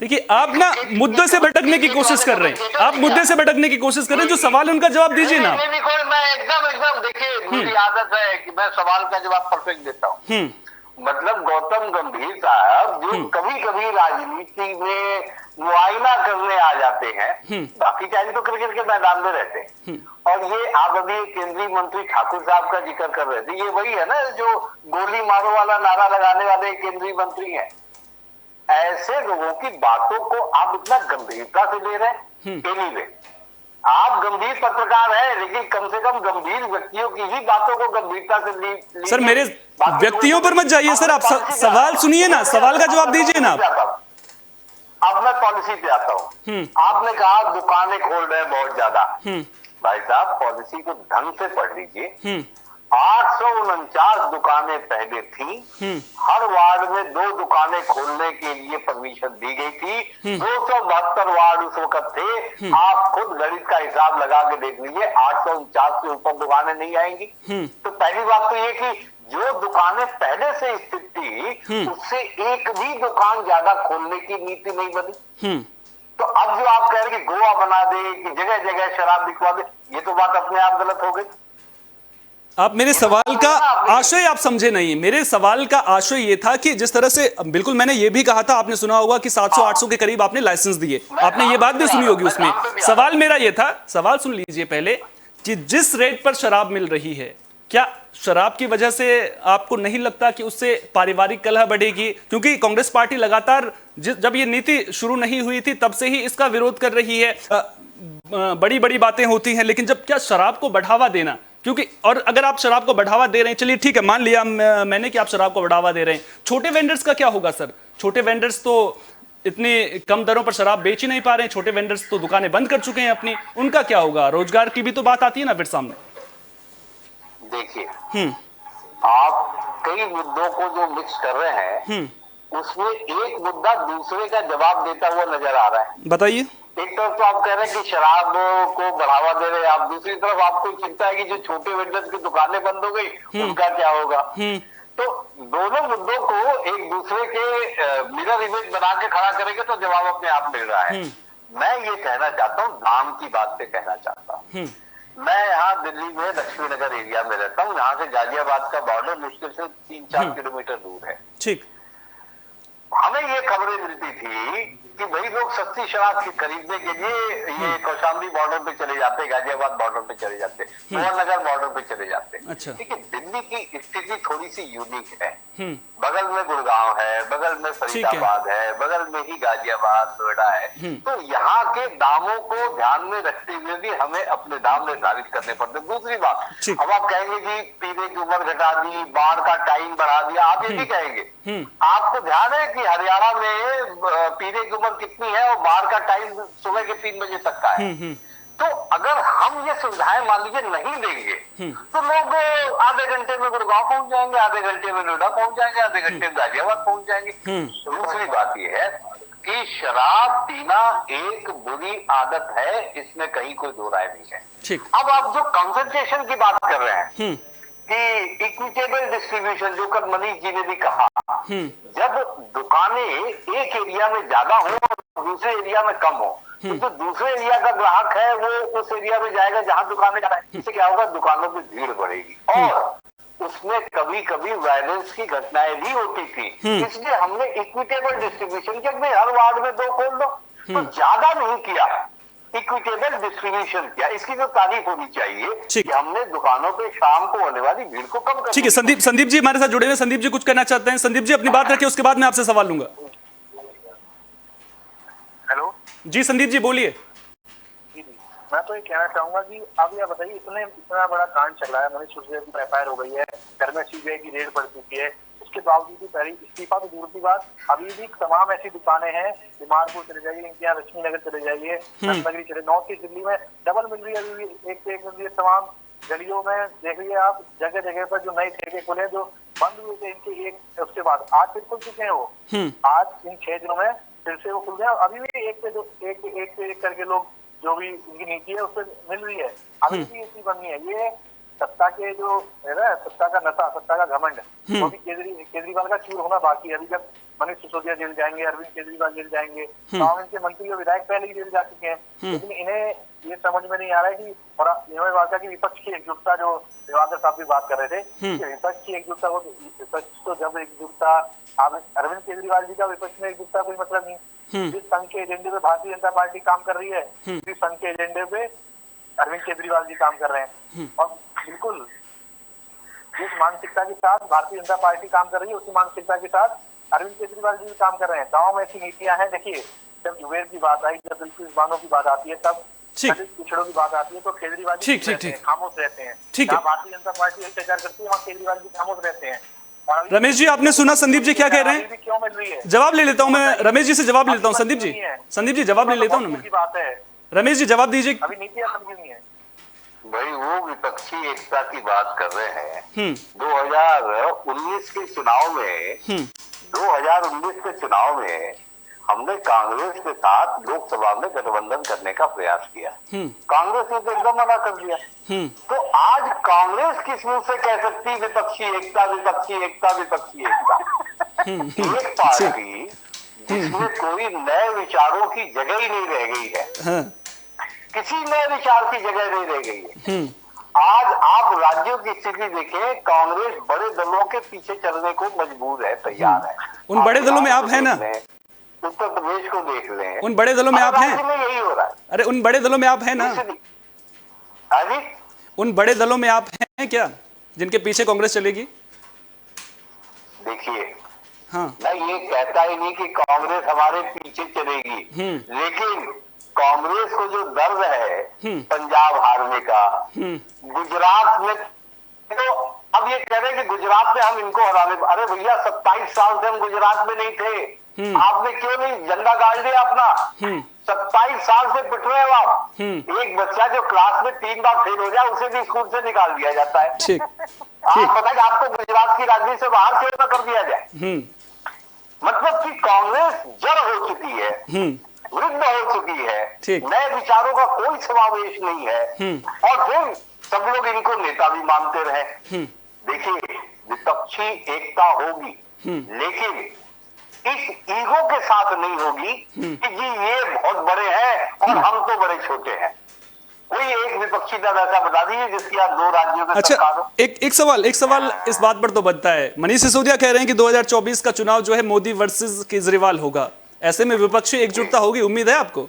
देखिए, आप ना मुद्दे से भटकने की कोशिश कर रहे हैं, आप मुद्दे से भटकने की कोशिश कर रहे हैं। जो सवाल है उनका जवाब दीजिए ना। मैं एकदम देखिए, मेरी आदत है कि मैं सवाल का जवाब परफेक्ट देता हूँ। मतलब गौतम गंभीर साहब जो कभी कभी राजनीति में मुआयना करने आ जाते हैं, बाकी टाइम तो क्रिकेट के मैदान में रहते हैं। और ये आप अभी केंद्रीय मंत्री ठाकुर साहब का जिक्र कर रहे थे, ये वही है ना जो गोली मारो वाला नारा लगाने वाले केंद्रीय मंत्री हैं। ऐसे लोगों की बातों को आप इतना गंभीरता से ले रहे हैं। एनीवे, आप गंभीर पत्रकार हैं, लेकिन कम से कम गंभीर व्यक्तियों की ही बातों को गंभीरता से ली। सर, मेरे व्यक्तियों पर मत जाइए सर, आप सवाल सुनिए ना, सवाल का जवाब दीजिए ना। अब मैं पॉलिसी पे आता हूँ। आपने कहा दुकानें खोल रहे हैं बहुत ज्यादा। भाई साहब, पॉलिसी को ढंग से पढ़ लीजिए। 849 दुकानें पहले थी, हर वार्ड में 2 दुकानें खोलने के लिए परमिशन दी गई थी। 272 वार्ड उस वक्त थे। आप खुद गणित का हिसाब लगा के देख लीजिए, 849 से ऊपर दुकानें नहीं आएंगी। तो पहली बात तो ये कि जो दुकानें पहले से स्थित थी उससे एक भी दुकान ज्यादा खोलने की नीति नहीं बनी। तो अब जो आप कह रहे हैं कि गोवा बना दे, कि जगह जगह शराब बिकवा दे, ये तो बात अपने आप गलत हो गई। आप मेरे सवाल का आशय आप समझे नहीं। मेरे सवाल का आशय ये था कि जिस तरह से, बिल्कुल मैंने ये भी कहा था, आपने सुना होगा कि 700-800 के करीब आपने लाइसेंस दिए, आपने ये बात भी सुनी होगी उसमें। सवाल मेरा ये था, सवाल सुन लीजिए पहले, कि जिस रेट पर शराब मिल रही है, क्या शराब की वजह से आपको नहीं लगता कि उससे पारिवारिक कलह बढ़ेगी? क्योंकि कांग्रेस पार्टी लगातार जब ये नीति शुरू नहीं हुई थी तब से ही इसका विरोध कर रही है। बड़ी बड़ी बातें होती हैं, लेकिन जब क्या शराब को बढ़ावा देना, क्योंकि और अगर आप शराब को बढ़ावा दे रहे हैं, चलिए ठीक है, मान लिया मैंने कि आप शराब को बढ़ावा दे रहे हैं, छोटे वेंडर्स का क्या होगा सर? छोटे वेंडर्स तो इतनी कम दरों पर शराब बेच ही नहीं पा रहे हैं, छोटे वेंडर्स तो दुकानें बंद कर चुके हैं अपनी, उनका क्या होगा? रोजगार की भी तो बात आती है ना फिर सामने। देखिए, आप कई मुद्दों को जो मिक्स कर रहे हैं, उसमें एक मुद्दा दूसरे का जवाब देता हुआ नजर आ रहा है। बताइए। एक तरफ तो आप कह रहे हैं कि शराब को बढ़ावा दे रहे हैं आप, दूसरी तरफ आपको चिंता है कि जो छोटे वेंडर्स की दुकानें बंद हो गई उनका क्या होगा। तो दोनों मुद्दों को एक दूसरे के मिरर इमेज बना के खड़ा करेंगे तो जवाब अपने आप मिल रहा है। मैं ये कहना चाहता हूँ, दाम की बात पे कहना चाहता हूँ। मैं यहाँ दिल्ली में लक्ष्मी नगर एरिया में रहता हूँ। यहाँ से गाजियाबाद का बॉर्डर मुश्किल से 3-4 किलोमीटर दूर है। ठीक। हमें ये खबरें मिलती थी कि वही लोग सस्ती शराब खरीदने के लिए ये कौशाम्बी बॉर्डर पे चले जाते, गाजियाबाद बॉर्डर पे चले जाते, नगर बॉर्डर पे चले जाते। अच्छा। देखिए, दिल्ली की स्थिति थोड़ी सी यूनिक है। बगल में गुड़गांव है, बगल में फरीदाबाद है, बगल में ही गाजियाबाद, नोएडा है। तो यहाँ के दामों को ध्यान में रखते हुए भी हमें अपने दाम निर्धारित करने पड़ते। दूसरी बात, अब आप कहेंगे कि पीने की उम्र घटा दी, बार का टाइम बढ़ा दिया, आप ये भी कहेंगे। आपको ध्यान है कि हरियाणा में पीने की उम्र कितनी है और बार का टाइम सुबह के 3 बजे तक का है। तो अगर हम ये सुविधाएं मान लीजिए नहीं देंगे तो लोग आधे घंटे में गुड़गांव पहुंच जाएंगे, आधे घंटे में नोएडा पहुंच जाएंगे, आधे घंटे में गाजियाबाद पहुंच जाएंगे। दूसरी बात यह है कि शराब पीना एक बुरी आदत है, इसमें कहीं कोई दो राय नहीं है। अब आप जो कंसंट्रेशन की बात कर रहे हैं कि इक्विटेबल डिस्ट्रीब्यूशन, जो कर मनीष जी ने भी कहा, जब दुकानें एक एरिया में ज्यादा हो और दूसरे एरिया में कम हो, तो जो दूसरे एरिया का ग्राहक है वो उस एरिया में जाएगा जहां दुकानें ज्यादा है। इससे क्या होगा? दुकानों की भीड़ बढ़ेगी और उसमें कभी कभी वायलेंस की घटनाएं भी होती थी, इसलिए हमने इक्विटेबल डिस्ट्रीब्यूशन किया, भाई हर वार्ड में 2 खोल दो, तो ज्यादा नहीं किया, इक्विटेबल डिस्ट्रीब्यूशन किया। इसकी जो तारीफ होनी चाहिए कि हमने दुकानों पे शाम को होने वाली भीड़ को कम कर। ठीक है, संदीप जी हमारे साथ जुड़े हुए। संदीप जी कुछ कहना चाहते हैं? संदीप जी अपनी बात रखिए, उसके बाद मैं आपसे सवाल लूंगा। हेलो जी संदीप जी बोलिए। मैं तो ये कहना चाहूंगा कि अब यह बताइए, इतना बड़ा कांड चल रहा है, मनीष सिसोदिया की एफआईआर हो गई है, घर में सीबीआई की रेड पड़ चुकी है, उसके बावजूद भी पहले इस्तीफा तो दूर की बात, अभी भी तमाम ऐसी दुकानें हैं, बीमारपुर चले जाइए, इनके यहाँ लक्ष्मी नगर चले जाइए, नगरी चले, नॉर्थ ईस्ट दिल्ली में डबल मिल रही है, अभी भी एक से एक मिल रही है। तमाम गलियों में देखिए आप, जगह जगह पर जो नए ठेके खुले जो बंद हुए थे, इनके एक उसके बाद आज फिर खुल चुके हैं वो। आज इन 6 दिनों में फिर से वो खुल गए, अभी भी एक से एक करके लोग जो भी इनकी नीति है उससे मिल रही है, अभी भी इसी बननी है। ये सत्ता के जो है ना, सत्ता का नशा, सत्ता का घमंड, वो भी केजरीवाल का चूर होना बाकी है। अभी जब मनीष सिसोदिया जेल जाएंगे, अरविंद केजरीवाल जेल जाएंगे, तमाम इनके मंत्री और विधायक पहले ही जेल जा चुके हैं, लेकिन इन्हें ये समझ में नहीं आ रहा है कि, और इन्होंने बात किया कि विपक्ष की एकजुटता, जो दिवाकर साहब भी बात कर रहे थे कि विपक्ष की एकजुटता, वो विपक्ष तो जब एकजुटता, अरविंद केजरीवाल जी का विपक्ष में एकजुटता कोई मतलब नहीं। जिस संघ के एजेंडे पे भारतीय जनता पार्टी काम कर रही है, उसी संघ के एजेंडे पे अरविंद केजरीवाल जी काम कर रहे हैं, और बिल्कुल जिस मानसिकता के साथ भारतीय जनता पार्टी काम कर रही है, उसी मानसिकता के साथ अरविंद केजरीवाल जी भी काम कर रहे हैं। गाँव में ऐसी नीतियां हैं, देखिए जब जुबेर की बात आई, जब बिल्कुल बानों की बात आती है, तब पिछड़ों की बात आती है, तो केजरीवाल जी खामोश रहते हैं। भारतीय जनता पार्टी अत्याचार करती है, वहाँ केजरीवाल जी खामोश रहते हैं। रमेश जी आपने सुना संदीप जी क्या कह रहे हैं? क्यों मिल रही है? जवाब ले लेता हूं मैं, रमेश जी से जवाब ले लेता हूं। संदीप जी जवाब ले लेता हूं मैं। रमेश जी जवाब दीजिए। अभी नीतियां समझ नहीं है भाई, वो विपक्षी एकता की बात कर रहे हैं। 2019 के चुनाव में हमने कांग्रेस के साथ लोकसभा में गठबंधन करने का प्रयास किया, कांग्रेस ने तो एकदम मना कर दिया। तो आज कांग्रेस किस मुंह से कह सकती विपक्षी एकता, विपक्षी एकता, विपक्षी एकता? एक पार्टी जिसमें कोई नए विचारों की जगह ही नहीं रह गई है, किसी नए विचार की जगह नहीं रह गई है। आज आप राज्यों की स्थिति देखें, कांग्रेस बड़े दलों के पीछे चलने को मजबूर है, तैयार है। उन बड़े दलों में आप हैं ना? उत्तर प्रदेश को देख लें, उन बड़े दलों में आप हैं? यही हो रहा है। अरे उन बड़े दलों में आप हैं ना? उन बड़े दलों में आप हैं क्या, जिनके पीछे कांग्रेस चलेगी? देखिए, मैं ये कहता ही नहीं कि कांग्रेस हमारे पीछे चलेगी, लेकिन कांग्रेस को जो दर्द है पंजाब हारने का, गुजरात में, तो अब ये कह रहे हैं कि गुजरात में हम इनको हराने, अरे भैया 27 साल से हम गुजरात में नहीं थे, आपने क्यों नहीं झंडा गाड़ दिया अपना? 27 साल से पिट रहे हो आप। एक बच्चा जो क्लास में 3 बार फेल हो जाए, उसे भी स्कूल से निकाल दिया जाता है। आप बताइए, आपको गुजरात की राजनीति से बाहर क्यों न कर दिया जाए? मतलब कि कांग्रेस जड़ हो चुकी है, वृद्ध हो चुकी है, नए विचारों का कोई समावेश नहीं है, और फिर सब लोग इनको नेता भी मानते रहे। देखिए, विपक्षी एकता होगी, लेकिन इस ईगो के साथ नहीं होगी कि जी ये बहुत बड़े हैं और हम तो बड़े छोटे हैं। कोई एक विपक्षी दल ऐसा बता दीजिए जिसकी आप 2 राज्यों में सरकार हो। एक सवाल इस बात पर तो बनता है, मनीष सिसोदिया कह रहे हैं कि 2024 का चुनाव जो है मोदी वर्सेस केजरीवाल होगा, ऐसे में विपक्षी एकजुटता होगी, उम्मीद है आपको?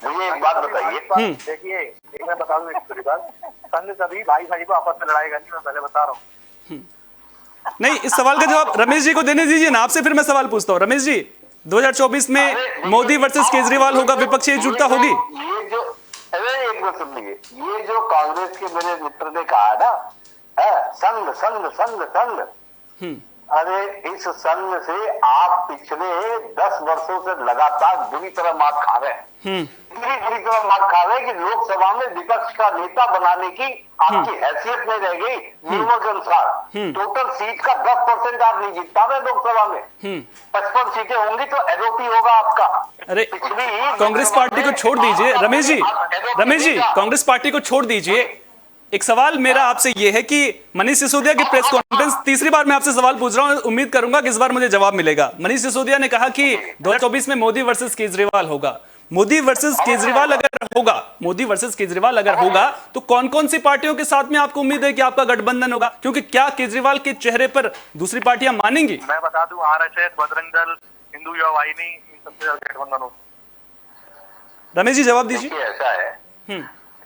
मुझे एक बात बताइए। देखिए, मैं बता दूं एक बात, संघ कभी भाई भाई को आपस में लड़ाएगा नहीं, मैं पहले बता रहा हूँ। नहीं, इस सवाल का जवाब रमेश जी को देने दीजिए ना, आपसे फिर मैं सवाल पूछता हूँ। रमेश जी, 2024 में मोदी वर्सेस केजरीवाल होगा, विपक्षी एकजुटता होगी? ये जो, अरे एक बात सुनिए, ये जो कांग्रेस के मेरे मित्र ने कहा ना, संघ संघ संघ संघ, अरे इस संघ से आप पिछले 10 वर्षों से लगातार बुरी तरह मात खा रहे हैं, बुरी तरह मात खा रहे हैं कि लोकसभा में विपक्ष का नेता बनाने की आपकी हैसियत नहीं रह गई। नियमों के अनुसार टोटल सीट का 10% आप नहीं जीत पा रहे लोकसभा में, 55 सीटें होंगी तो एलओपी होगा आपका। अरे कांग्रेस पार्टी को छोड़ दीजिए रमेश जी, कांग्रेस पार्टी को छोड़ दीजिए। एक सवाल मेरा आपसे यह है कि मनीष सिसोदिया की प्रेस कॉन्फ्रेंस, तीसरी बार मैं आपसे सवाल पूछ रहा हूं, उम्मीद करूंगा कि इस बार मुझे जवाब मिलेगा। मनीष सिसोदिया ने कहा कि 2024 में मोदी वर्सेस केजरीवाल होगा, मोदी वर्सेस केजरीवाल अगर होगा, मोदी वर्सेस केजरीवाल अगर होगा, तो कौन कौन सी पार्टियों के साथ में आपको उम्मीद है कि आपका गठबंधन होगा? क्योंकि क्या केजरीवाल के चेहरे पर दूसरी पार्टियां मानेंगी? मैं बता दूं, आरएसएस, बजरंग दल, हिंदू युवा वाहिनी, इन सबसे गठबंधन हो। रमेश जी जवाब दीजिए। देखिए ऐसा है,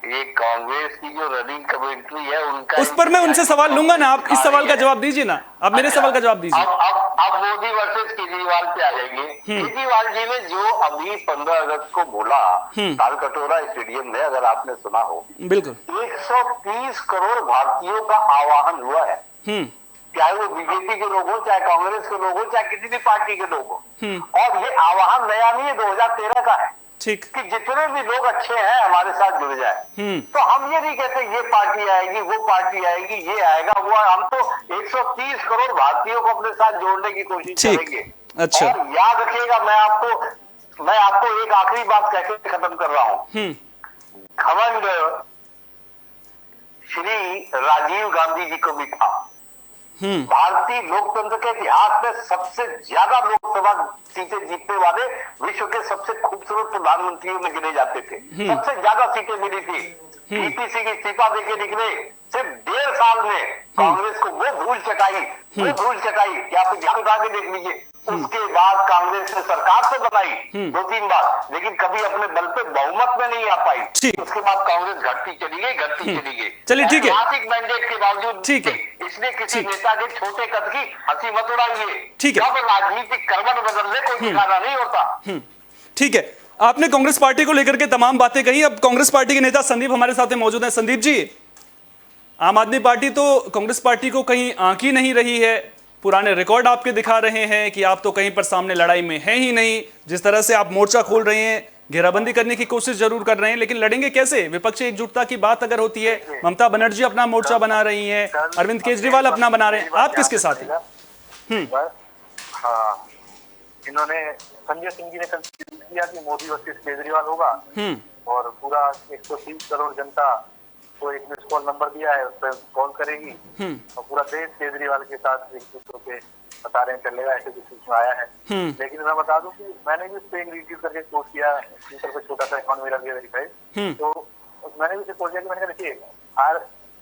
ये कांग्रेस की जो रनिंग कमेटी है उनका, उस पर मैं उनसे सवाल लूंगा ना, आप इस सवाल का जवाब दीजिए ना, आप मेरे सवाल का जवाब दीजिए। अब मोदी वर्सेस केजरीवाल पे आ जाएंगे। केजरीवाल जी ने जो अभी 15 अगस्त को बोला तालकटोरा स्टेडियम में, अगर आपने सुना हो, बिल्कुल 130 करोड़ भारतीयों का आह्वान हुआ है, चाहे वो बीजेपी के लोग हो, चाहे कांग्रेस के लोग हो, चाहे किसी भी पार्टी के लोग हो। और ये आह्वान नया नहीं है, 2013 का है, ठीक, कि जितने भी लोग अच्छे हैं हमारे साथ जुड़ जाए। तो हम ये नहीं कहते ये पार्टी आएगी, वो पार्टी आएगी, ये आएगा, वो, हम तो 130 करोड़ भारतीयों को अपने साथ जोड़ने की कोशिश करेंगे। अच्छा। और याद रखिएगा, मैं आपको एक आखिरी बात कह के खत्म कर रहा हूँ। घमंड श्री राजीव गांधी जी को भी था। भारतीय लोकतंत्र के इतिहास में सबसे ज्यादा लोकसभा सीटें जीतने वाले विश्व के सबसे खूबसूरत प्रधानमंत्रियों में गिने जाते थे। सबसे ज्यादा सीटें मिली थी। टीपीसी की इस्तीफा देके निकले, सिर्फ 1.5 साल में कांग्रेस को वो धूल चटाई कि आप ध्यान उठा के देख लीजिए। उसके बाद कांग्रेस ने सरकार तो बनाई 2-3 बार, लेकिन कभी अपने बल पे बहुमत में नहीं आ पाई। उसके बाद कांग्रेस घटती चली गई। चलिए ठीक है, ऐतिहासिक मैंडेट के बावजूद ठीक है, इसलिए किसी नेता के छोटे कद की हंसी मत उड़ाइए। ठीक है, जब राजनीतिक करवट बदलने कोई ठिकाना नहीं होता। ठीक है। आपने कांग्रेस पार्टी को लेकर के तमाम बातें कही। अब कांग्रेस पार्टी के नेता संदीप हमारे साथ मौजूद हैं। संदीप जी, आम आदमी पार्टी तो कांग्रेस पार्टी को कहीं आंकी नहीं रही है, पुराने रिकॉर्ड आपके दिखा रहे हैं कि आप तो कहीं पर सामने लड़ाई में है ही नहीं। जिस तरह से आप मोर्चा खोल रहे हैं, घेराबंदी करने की कोशिश जरूर कर रहे हैं, लेकिन लड़ेंगे कैसे? विपक्षी एकजुटता की बात अगर होती है, ममता बनर्जी अपना मोर्चा बना रही हैं, अरविंद केजरीवाल अपना बना रहे हैं, आप किसके साथ हैं? हाँ, इन्होंने संजय सिंह जी ने कल किया कि मोदी वर्सेस केजरीवाल होगा, और पूरा 130 करोड़ जनता को एक मिस कॉल नंबर दिया है, उस पर कॉल करेगी और पूरा देश केजरीवाल के साथ एक दूसरे के बता रहे हैं चलेगा, ऐसे कुछ आया है। लेकिन मैं बता दूं कि मैंने भी उस पर एक रिव्यू करके पोस्ट किया, ट्विटर पर छोटा सा अकाउंट मेरा भी वेरीफाइड, तो मैंने भी उसे पोस्ट किया कि मैंने कहा देखिए,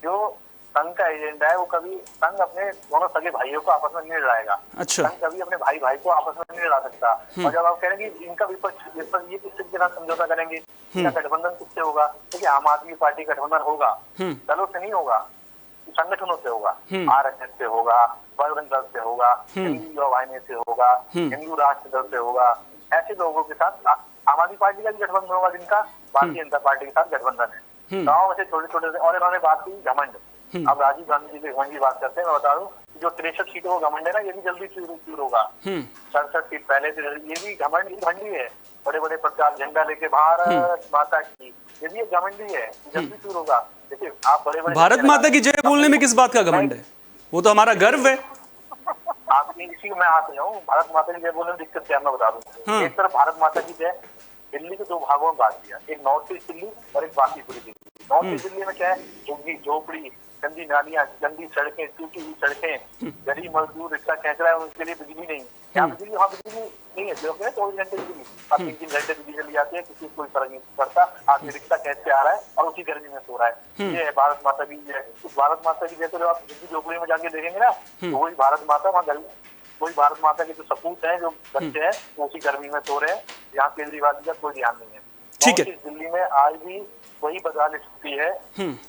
जो संघ का एजेंडा है वो कभी संघ अपने दोनों सगे भाइयों को आपस में नहीं लड़ाएगा। अच्छा। संघ कभी अपने भाई को आपस में नहीं लड़ा सकता। और जब आप कह रहे हैं कि इनका विपक्ष ये किसके साथ समझौता करेंगे, इनका गठबंधन किससे होगा, क्योंकि आम आदमी पार्टी गठबंधन होगा, दलों से नहीं होगा, संगठनों से होगा। आरएसएस से होगा, बजरंग दल से होगा, हिंदू युवा वाहिनी से होगा, हिंदू राष्ट्र दल से होगा। ऐसे लोगों के साथ आम आदमी पार्टी का भी गठबंधन होगा, जिनका भारतीय जनता पार्टी के साथ गठबंधन है। गाँव में से छोटे, और इन्होंने बात की घमंड। अब राजीव गांधी जी के घमंड की बात करते हैं। मैं बता दूं, जो 63 सीटों का घमंड है ना, ये भी जल्दी चूर होगा। 67 सीट पहले से, ये भी घमंडी है। बड़े बड़े प्रचार झंडा लेके भारत माता की, ये भी एक घमंडी है, जल्दी चूर होगा। देखिए, आप बड़े भारत माता की जय बोलने में किस बात का घमंड है? वो तो हमारा गर्व है। आपकी इसी में मैं आते जाऊँ, भारत माता की जय बोलने में दिक्कत क्या, मैं बता दूं। एक तरफ भारत माता की जय दिल्ली को 2 भागों में बांट दिया, एक नॉर्थ ईस्ट दिल्ली और एक बाकी पूरी दिल्ली। नॉर्थ ईस्ट दिल्ली में क्या है, झुग्गी झोपड़ी, गंदी नालियां, गंदी सड़कें, टूटी हुई सड़कें, गरीब मजदूर रिक्शा खींच रहा है, उनके लिए बिजली नहीं। यहाँ बिजली, वहाँ बिजली नहीं है, जो 24 घंटे बिजली, अब 3-3 घंटे बिजली चली जाती है, किसी को कोई फर्क नहीं पड़ता। आदमी रिक्शा खींच के आ रहा है और उसी गर्मी में सो रहा है। ये है भारत माता की जय। उस भारत माता की जय तो जब आप झुग्गी झोपड़ी में जाके देखेंगे ना, तो वही भारत माता, वहाँ वही भारत माता के जो सपूत हैं, जो बच्चे हैं, वो उसी गर्मी में सो रहे हैं। यहाँ केजरीवाल जी का कोई ध्यान नहीं है। ठीक है, दिल्ली में आज भी वही बदहाल स्थिति है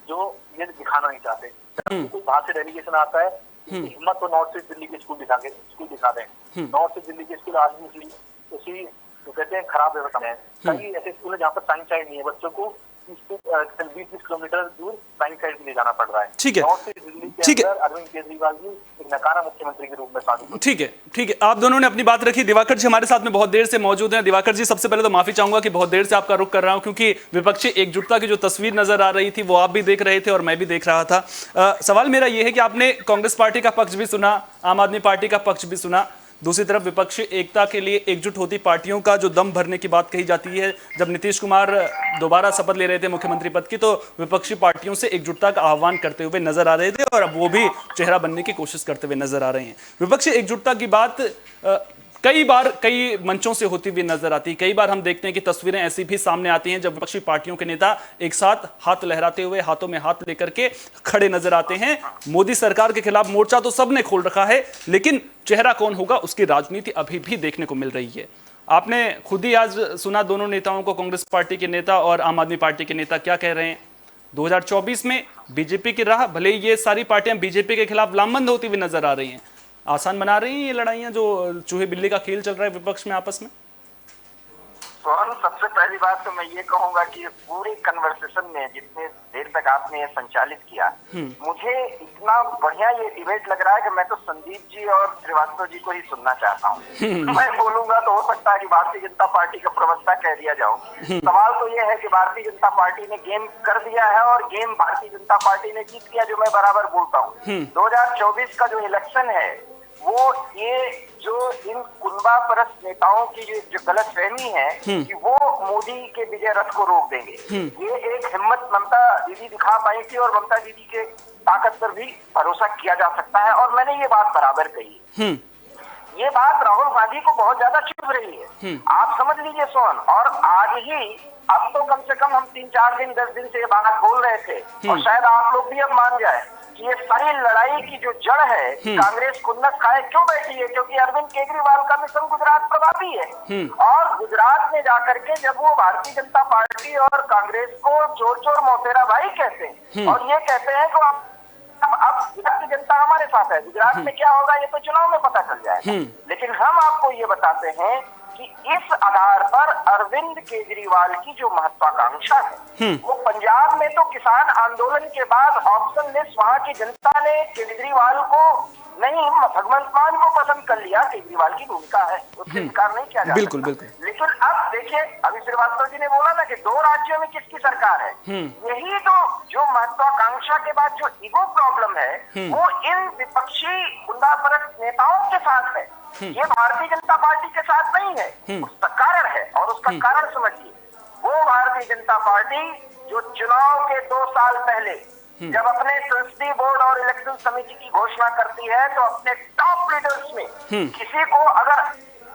जो ये दिखाना नहीं चाहते। कोई बाहर से डेलीगेशन आता है, हिम्मत तो नॉर्थ ईस्ट दिल्ली के स्कूल दिखा दें। नॉर्थ ईस्ट दिल्ली के स्कूल आज भी उसी तो कहते हैं खराब व्यवस्था है। कई ऐसे स्कूल है जहाँ पर साइंस साइड नहीं है, बच्चों को 20-20 किलोमीटर दूर साइंस साइड के लिए जाना पड़ रहा है। ठीक है, ठीक है। अरविंद केजरीवाल जी एक नकारा मुख्यमंत्री के रूप में साबित। ठीक है, आप दोनों ने अपनी बात रखी। दिवाकर जी हमारे साथ में बहुत देर से मौजूद हैं। दिवाकर जी, सबसे पहले तो माफी चाहूंगा कि बहुत देर से आपका रुख कर रहा हूं, क्योंकि विपक्षी एकजुटता की जो तस्वीर नजर आ रही थी वो आप भी देख रहे थे और मैं भी देख रहा था। सवाल मेरा यह है कि आपने कांग्रेस पार्टी का पक्ष भी सुना, आम आदमी पार्टी का पक्ष भी सुना, दूसरी तरफ विपक्षी एकता के लिए एकजुट होती पार्टियों का जो दम भरने की बात कही जाती है। जब नीतीश कुमार दोबारा शपथ ले रहे थे मुख्यमंत्री पद की, तो विपक्षी पार्टियों से एकजुटता का आह्वान करते हुए नजर आ रहे थे और अब वो भी चेहरा बनने की कोशिश करते हुए नजर आ रहे हैं। विपक्षी एकजुटता की बात कई बार कई मंचों से होती हुई नजर आती है। कई बार हम देखते हैं कि तस्वीरें ऐसी भी सामने आती हैं जब विपक्षी पार्टियों के नेता एक साथ हाथ लहराते हुए, हाथों में हाथ लेकर के खड़े नजर आते हैं। मोदी सरकार के खिलाफ मोर्चा तो सबने खोल रखा है, लेकिन चेहरा कौन होगा उसकी राजनीति अभी भी देखने को मिल रही है। आपने खुद ही आज सुना दोनों नेताओं को, कांग्रेस पार्टी के नेता और आम आदमी पार्टी के नेता क्या कह रहे हैं। 2024 में बीजेपी की राह, भले ही ये सारी पार्टियां बीजेपी के खिलाफ लामबंद होती हुई नजर आ रही हैं, आसान बना रही हैं ये लड़ाइयां जो चूहे बिल्ली का खेल चल रहा है विपक्ष में आपस में। सोहन, सबसे पहली बात तो मैं ये कहूंगा कि पूरे कन्वर्सेशन में जितने देर तक आपने ये संचालित किया, मुझे इतना बढ़िया ये डिबेट लग रहा है कि मैं तो संदीप जी और श्रीवास्तव जी को ही सुनना चाहता हूँ। मैं बोलूंगा तो हो सकता है कि भारतीय जनता पार्टी का प्रवक्ता कह दिया जाऊं। सवाल तो ये है कि भारतीय जनता पार्टी ने गेम कर दिया है और गेम भारतीय जनता पार्टी ने जीत लिया, जो मैं बराबर बोलता हूँ। 2024 का जो इलेक्शन है वो ये जो इन कुनबा परस्त नेताओं की जो गलतफहमी है कि वो मोदी के विजय रथ को रोक देंगे, ये एक हिम्मत ममता दीदी दिखा पाई थी और ममता दीदी के ताकत पर भी भरोसा किया जा सकता है। और मैंने ये बात बराबर कही। ये बात राहुल गांधी को बहुत ज्यादा चुभ रही है, आप समझ लीजिए सोहन। और आज ही, अब तो कम से कम हम 3-4 दिन 10 दिन से ये बात बोल रहे थे और शायद आप लोग भी अब मान जाए कि ये सारी लड़ाई की जो जड़ है, कांग्रेस खुन्नस खाए क्यों बैठी है, क्योंकि अरविंद केजरीवाल का मिशन गुजरात प्रभावी है। और गुजरात में जाकर के जब वो भारतीय जनता पार्टी और कांग्रेस को चोर चोर मौसेरा भाई कहते हैं और ये कहते हैं कि अब गुजरात की जनता हमारे साथ है, गुजरात में क्या होगा ये तो चुनाव में पता चल जाएगा। लेकिन हम आपको ये बताते हैं कि इस आधार पर अरविंद केजरीवाल की जो महत्वाकांक्षा है, वो पंजाब में तो किसान आंदोलन के बाद ऑप्शन लिस्ट वहां की जनता ने केजरीवाल को नहीं, भगवंत मान को पसंद कर लिया। केजरीवाल की भूमिका है, उससे इनकार नहीं किया जा बिल्कुल सकता। बिल्कुल। लेकिन अब देखिए, अभी श्रीवास्तव जी ने बोला ना कि 2 राज्यों में किसकी सरकार है, यही तो जो महत्वाकांक्षा के बाद जो ईगो प्रॉब्लम है वो इन विपक्षी गुंडापरस्त नेताओं के साथ है, ये भारतीय जनता पार्टी के साथ नहीं है। उसका कारण है और उसका कारण समझिए, वो भारतीय जनता पार्टी जो चुनाव के 2 साल पहले जब अपने संसदीय बोर्ड और इलेक्शन समिति की घोषणा करती है तो अपने टॉप लीडर्स में किसी को अगर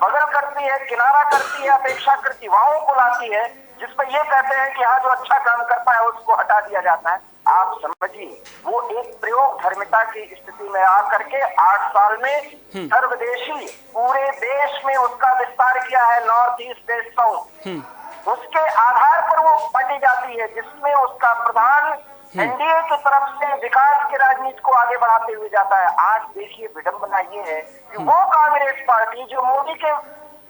बगल करती है, किनारा करती है, अपेक्षाकृत युवाओं को लाती है जिस पर ये कहते हैं कि हाँ जो अच्छा काम करता है उसको हटा दिया जाता है। आप समझिए, वो एक प्रयोग धर्मिता की स्थिति में आकर के 8 साल में सर्वदेशी पूरे देश में उसका विस्तार किया है, नॉर्थ ईस्ट वेस्ट साउथ। उसके आधार पर वो पार्टी जाती है जिसमें उसका प्रधान एनडीए की तरफ से विकास की राजनीति को आगे बढ़ाते हुए जाता है। आज देखिए, विडंबना ये है कि वो कांग्रेस पार्टी जो मोदी के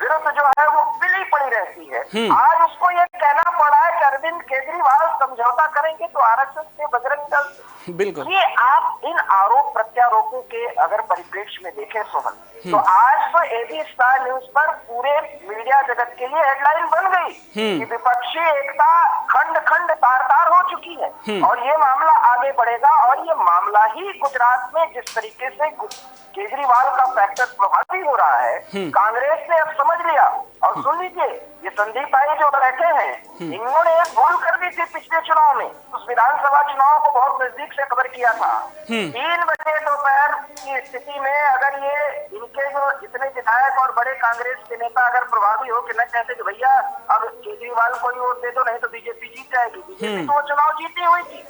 विरुद्ध जो है वो पिली पड़ी रहती है, आज उसको ये कहना पड़ा है कि अरविंद केजरीवाल समझौता करेंगे तो आरएसएस से, बजरंग दल से। बिल्कुल। ये आप इन आरोप प्रत्यारोपों के अगर परिप्रेक्ष्य में देखें सोहन, तो आज तो एबी स्टार न्यूज पर पूरे मीडिया जगत के लिए हेडलाइन बन गई कि विपक्षी एकता खंड खंड तार तार हो चुकी है और ये मामला आगे बढ़ेगा। और ये मामला ही गुजरात में जिस तरीके से केजरीवाल का फैक्टर प्रभावी हो रहा है, कांग्रेस ने अब समझ लिया। और सुन लीजिए, ये संदीप भाई जो बैठे हैं, इन्होंने एक भूल कर दी थी पिछले चुनाव में, उस विधानसभा चुनाव को बहुत नजदीक से कवर किया था। 3 बजे दोपहर की स्थिति में अगर ये इनके जो जितने विधायक और बड़े कांग्रेस के नेता अगर प्रभावी हो कि न कहते कि भैया अब केजरीवाल को ही वोट दे दो नहीं तो बीजेपी जीत जाएगी, बीजेपी तो वो चुनाव जीती हुई थी।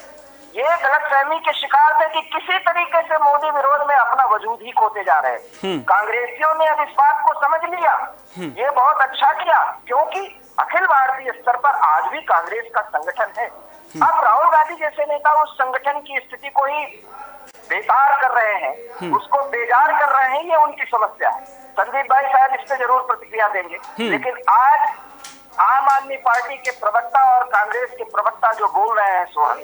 ये गलतफहमी के शिकार थे कि किसी तरीके से मोदी विरोध में अपना वजूद ही खोते जा रहे हैं। कांग्रेसियों ने अब इस बात को समझ लिया, ये बहुत अच्छा किया, क्योंकि अखिल भारतीय स्तर पर आज भी कांग्रेस का संगठन है। अब राहुल गांधी जैसे नेता उस संगठन की स्थिति को ही बेकार कर रहे हैं, उसको बेजार कर रहे हैं, ये उनकी समस्या है। संदीप भाई शायद इस पे जरूर प्रतिक्रिया देंगे, लेकिन आज आम आदमी पार्टी के प्रवक्ता और कांग्रेस के प्रवक्ता जो बोल रहे हैं सोहन,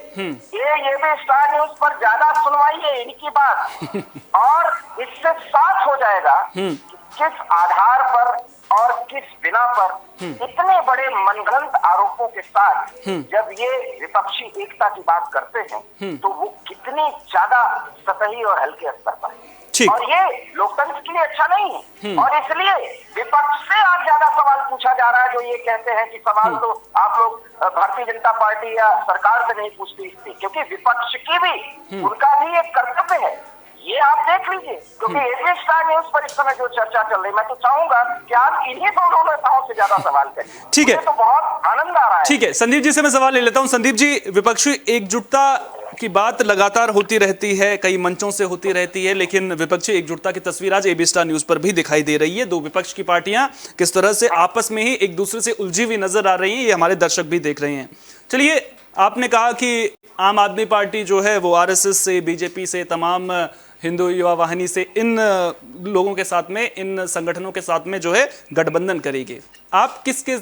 ये भी स्टार न्यूज पर ज्यादा सुनवाई है इनकी बात और इससे साफ हो जाएगा कि किस आधार पर और किस बिना पर इतने बड़े मनगढ़ंत आरोपों के साथ जब ये विपक्षी एकता की बात करते हैं तो वो कितनी ज्यादा सतही और हल्के स्तर पर है। और ये लोकतंत्र के लिए अच्छा नहीं है और इसलिए विपक्ष से आज ज्यादा सवाल पूछा जा रहा है, जो ये कहते हैं कि सवाल तो आप लोग भारतीय जनता पार्टी या सरकार से नहीं पूछती इससे, क्योंकि विपक्ष की भी उनका भी एक कर्तव्य है। ये आप देख लीजिए, क्योंकि एबी स्टार न्यूज पर इस समय जो चर्चा चल रही, मैं तो चाहूंगा कि आप इन्हीं दोनों नेताओं से ज्यादा सवाल करिए। ठीक है, मुझे तो बहुत आनंद आ रहा है। ठीक है, संदीप जी से मैं सवाल ले लेता हूं। संदीप जी, विपक्षी एकजुटता की बात लगातार होती रहती है, कई मंचों से होती रहती है, लेकिन विपक्षी एकजुटता की तस्वीर आज एबी स्टार न्यूज पर भी दिखाई दे रही है। दो विपक्ष की पार्टियां किस तरह से आपस में ही एक दूसरे से उलझी हुई नजर आ रही हैं, ये हमारे दर्शक भी देख रहे हैं। चलिए, आपने कहा कि आम आदमी पार्टी जो है वो आरएसएस से, बीजेपी से, तमाम हिंदू युवा वाहिनी से, इन लोगों के साथ में, इन संगठनों के साथ में जो है गठबंधन करेगी। आप किसके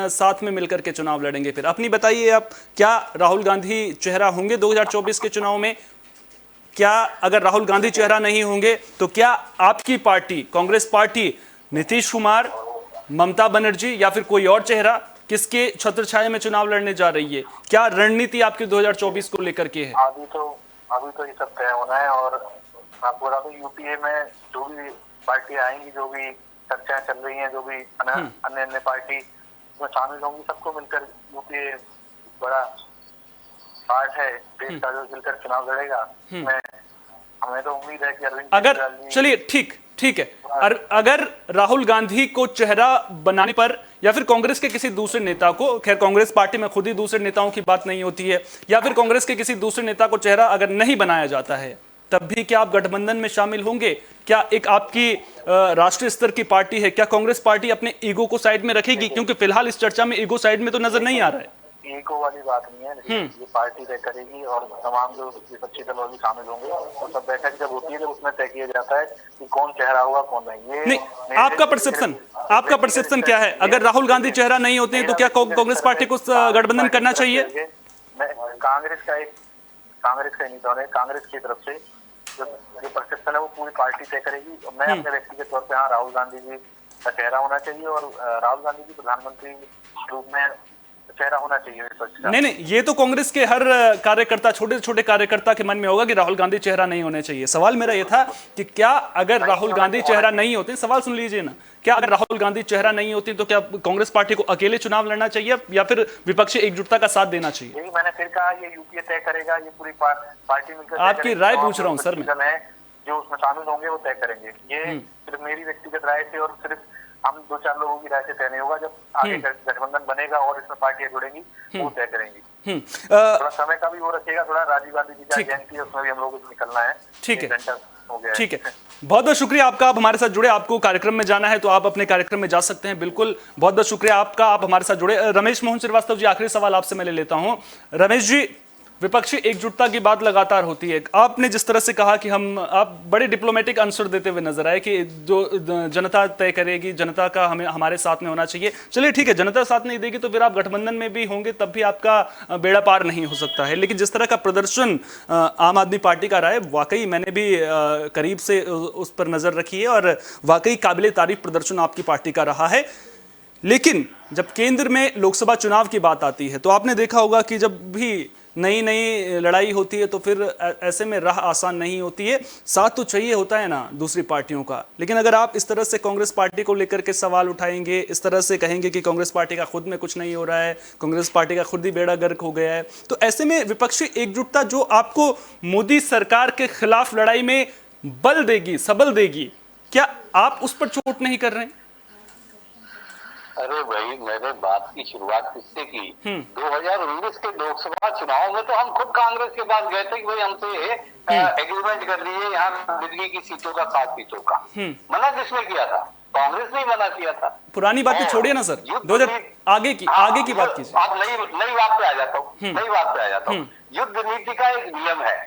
साथ में मिलकर के चुनाव लड़ेंगे? फिर अपनी बताइए, आप क्या राहुल गांधी चेहरा होंगे 2024 के चुनाव में? क्या अगर राहुल गांधी चेहरा नहीं होंगे तो क्या आपकी पार्टी, कांग्रेस पार्टी, नीतीश कुमार, ममता बनर्जी या फिर कोई और चेहरा, किसके छत्रछाया में चुनाव लड़ने जा रही है? क्या रणनीति आपकी 2024 को लेकर के है? अभी तो ये सब तय होना है। और आपको बता दूं, यूपीए में जो भी पार्टियां आएंगी, जो भी चर्चाएं चल रही हैं, जो भी अन्य पार्टी उसमें शामिल होंगी, सबको मिलकर यूपीए बड़ा पार्ट है देश का, जो मिलकर चुनाव लड़ेगा। हमें तो उम्मीद है कि अरविंद, अगर, चलिए ठीक है, अगर राहुल गांधी को चेहरा बनाने पर या फिर कांग्रेस के किसी दूसरे नेता को, खैर कांग्रेस पार्टी में खुद ही दूसरे नेताओं की बात नहीं होती है, या फिर कांग्रेस के किसी दूसरे नेता को चेहरा अगर नहीं बनाया जाता है, तब भी क्या आप गठबंधन में शामिल होंगे? क्या एक आपकी राष्ट्रीय स्तर की पार्टी है, क्या कांग्रेस पार्टी अपने ईगो को साइड में रखेगी? क्योंकि फिलहाल इस चर्चा में ईगो साइड में तो नजर नहीं आ रहा है। ईगो वाली बात नहीं है, ये पार्टी तय करेगी और तमाम जो विपक्षी दल भी शामिल होंगे, और सब बैठक जब होती है जब उसमें तय किया जाता है कि कौन चेहरा होगा कौन नहीं। ये नहीं, आपका परसेप्शन क्या है? अगर राहुल गांधी चेहरा नहीं होते हैं तो क्या कांग्रेस पार्टी को गठबंधन करना चाहिए? कांग्रेस का नहीं तो है, कांग्रेस की तरफ से जो परसेप्शन है वो पूरी पार्टी तय करेगी। मैं अपने व्यक्तिगत तौर पे, हाँ, राहुल गांधी जी का चेहरा होना चाहिए और राहुल गांधी जी प्रधानमंत्री रूप में चेहरा होना चाहिए। नहीं, ये तो कांग्रेस के हर कार्यकर्ता, छोटे छोटे कार्यकर्ता के मन में होगा कि राहुल गांधी चेहरा नहीं होने चाहिए। सवाल मेरा ये था कि क्या अगर राहुल गांधी चेहरा नहीं होते, सवाल सुन लीजिए ना, क्या अगर राहुल गांधी चेहरा नहीं होती तो क्या कांग्रेस पार्टी को अकेले चुनाव लड़ना चाहिए या फिर विपक्षी एकजुटता का साथ देना चाहिए? यही मैंने फिर कहा, ये यूपीए तय करेगा, ये पूरी पार्टी मिलकर आपकी राय पूछ रहा हूँ सर मैं। जो उसमें शामिल होंगे वो तय करेंगे। ये सिर्फ मेरी व्यक्तिगत राय से और सिर्फ हम 2-4 लोगों की राय से तय नहीं होगा। जब आगे गठबंधन बनेगा और इसमें पार्टियां जुड़ेंगी वो तय करेंगी। थोड़ा समय का भी वो रखेगा, थोड़ा राजीव गांधी जी की जयंती है, उसमें भी हम लोगों को निकलना है। ठीक है, ठीक है, बहुत बहुत शुक्रिया आपका, आप हमारे साथ जुड़े। आपको कार्यक्रम में जाना है तो आप अपने कार्यक्रम में जा सकते हैं, बिल्कुल। बहुत बहुत शुक्रिया आपका, आप हमारे साथ जुड़े। रमेश मोहन श्रीवास्तव जी, आखिरी सवाल आपसे मैं ले लेता हूं। रमेश जी, विपक्षी एकजुटता की बात लगातार होती है, आपने जिस तरह से कहा कि आप बड़े डिप्लोमेटिक आंसर देते हुए नजर आए कि जो जनता तय करेगी, जनता का हमारे साथ में होना चाहिए। चलिए ठीक है, जनता साथ नहीं देगी तो फिर आप गठबंधन में भी होंगे, तब भी आपका बेड़ा पार नहीं हो सकता है। लेकिन जिस तरह का प्रदर्शन आम आदमी पार्टी का रहा है, वाकई मैंने भी करीब से उस पर नजर रखी है और वाकई काबिले तारीफ प्रदर्शन आपकी पार्टी का रहा है। लेकिन जब केंद्र में लोकसभा चुनाव की बात आती है तो आपने देखा होगा कि जब भी नई लड़ाई होती है तो फिर ऐसे में राह आसान नहीं होती है। साथ तो चाहिए होता है ना दूसरी पार्टियों का। लेकिन अगर आप इस तरह से कांग्रेस पार्टी को लेकर के सवाल उठाएंगे, इस तरह से कहेंगे कि कांग्रेस पार्टी का खुद में कुछ नहीं हो रहा है, कांग्रेस पार्टी का खुद ही बेड़ा गर्क हो गया है, तो ऐसे में विपक्षी एकजुटता जो आपको मोदी सरकार के खिलाफ लड़ाई में बल देगी, सबल देगी, क्या आप उस पर चोट नहीं कर रहे हैं? अरे भाई, मैंने बात की शुरुआत किससे की? 2019 के लोकसभा चुनाव में तो हम खुद कांग्रेस के पास गए थे कि भाई हमसे एग्रीमेंट कर दीजिए यहाँ दिल्ली की सीटों का 7 सीटों का। मना किसने किया था? कांग्रेस ने मना किया था। पुरानी बात छोड़िए ना सर, 2000 आगे की बात कीजिए। आप नई बात पे आ जाता हूँ। युद्ध नीति का एक नियम है,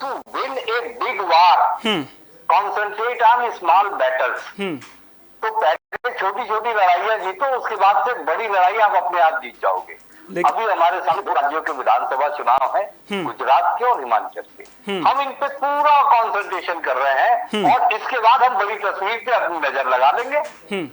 to win a big war concentrate on small battles. तो पहले छोटी छोटी लड़ाइयां जीतो, उसके बाद से बड़ी लड़ाई आप अपने आप जीत जाओगे। अभी हमारे सामने 2 राज्यों के विधानसभा चुनाव है, गुजरात के और हिमाचल के। हम इन पे पूरा कंसंट्रेशन कर रहे हैं और इसके बाद हम बड़ी तस्वीर पे अपनी नजर लगा लेंगे।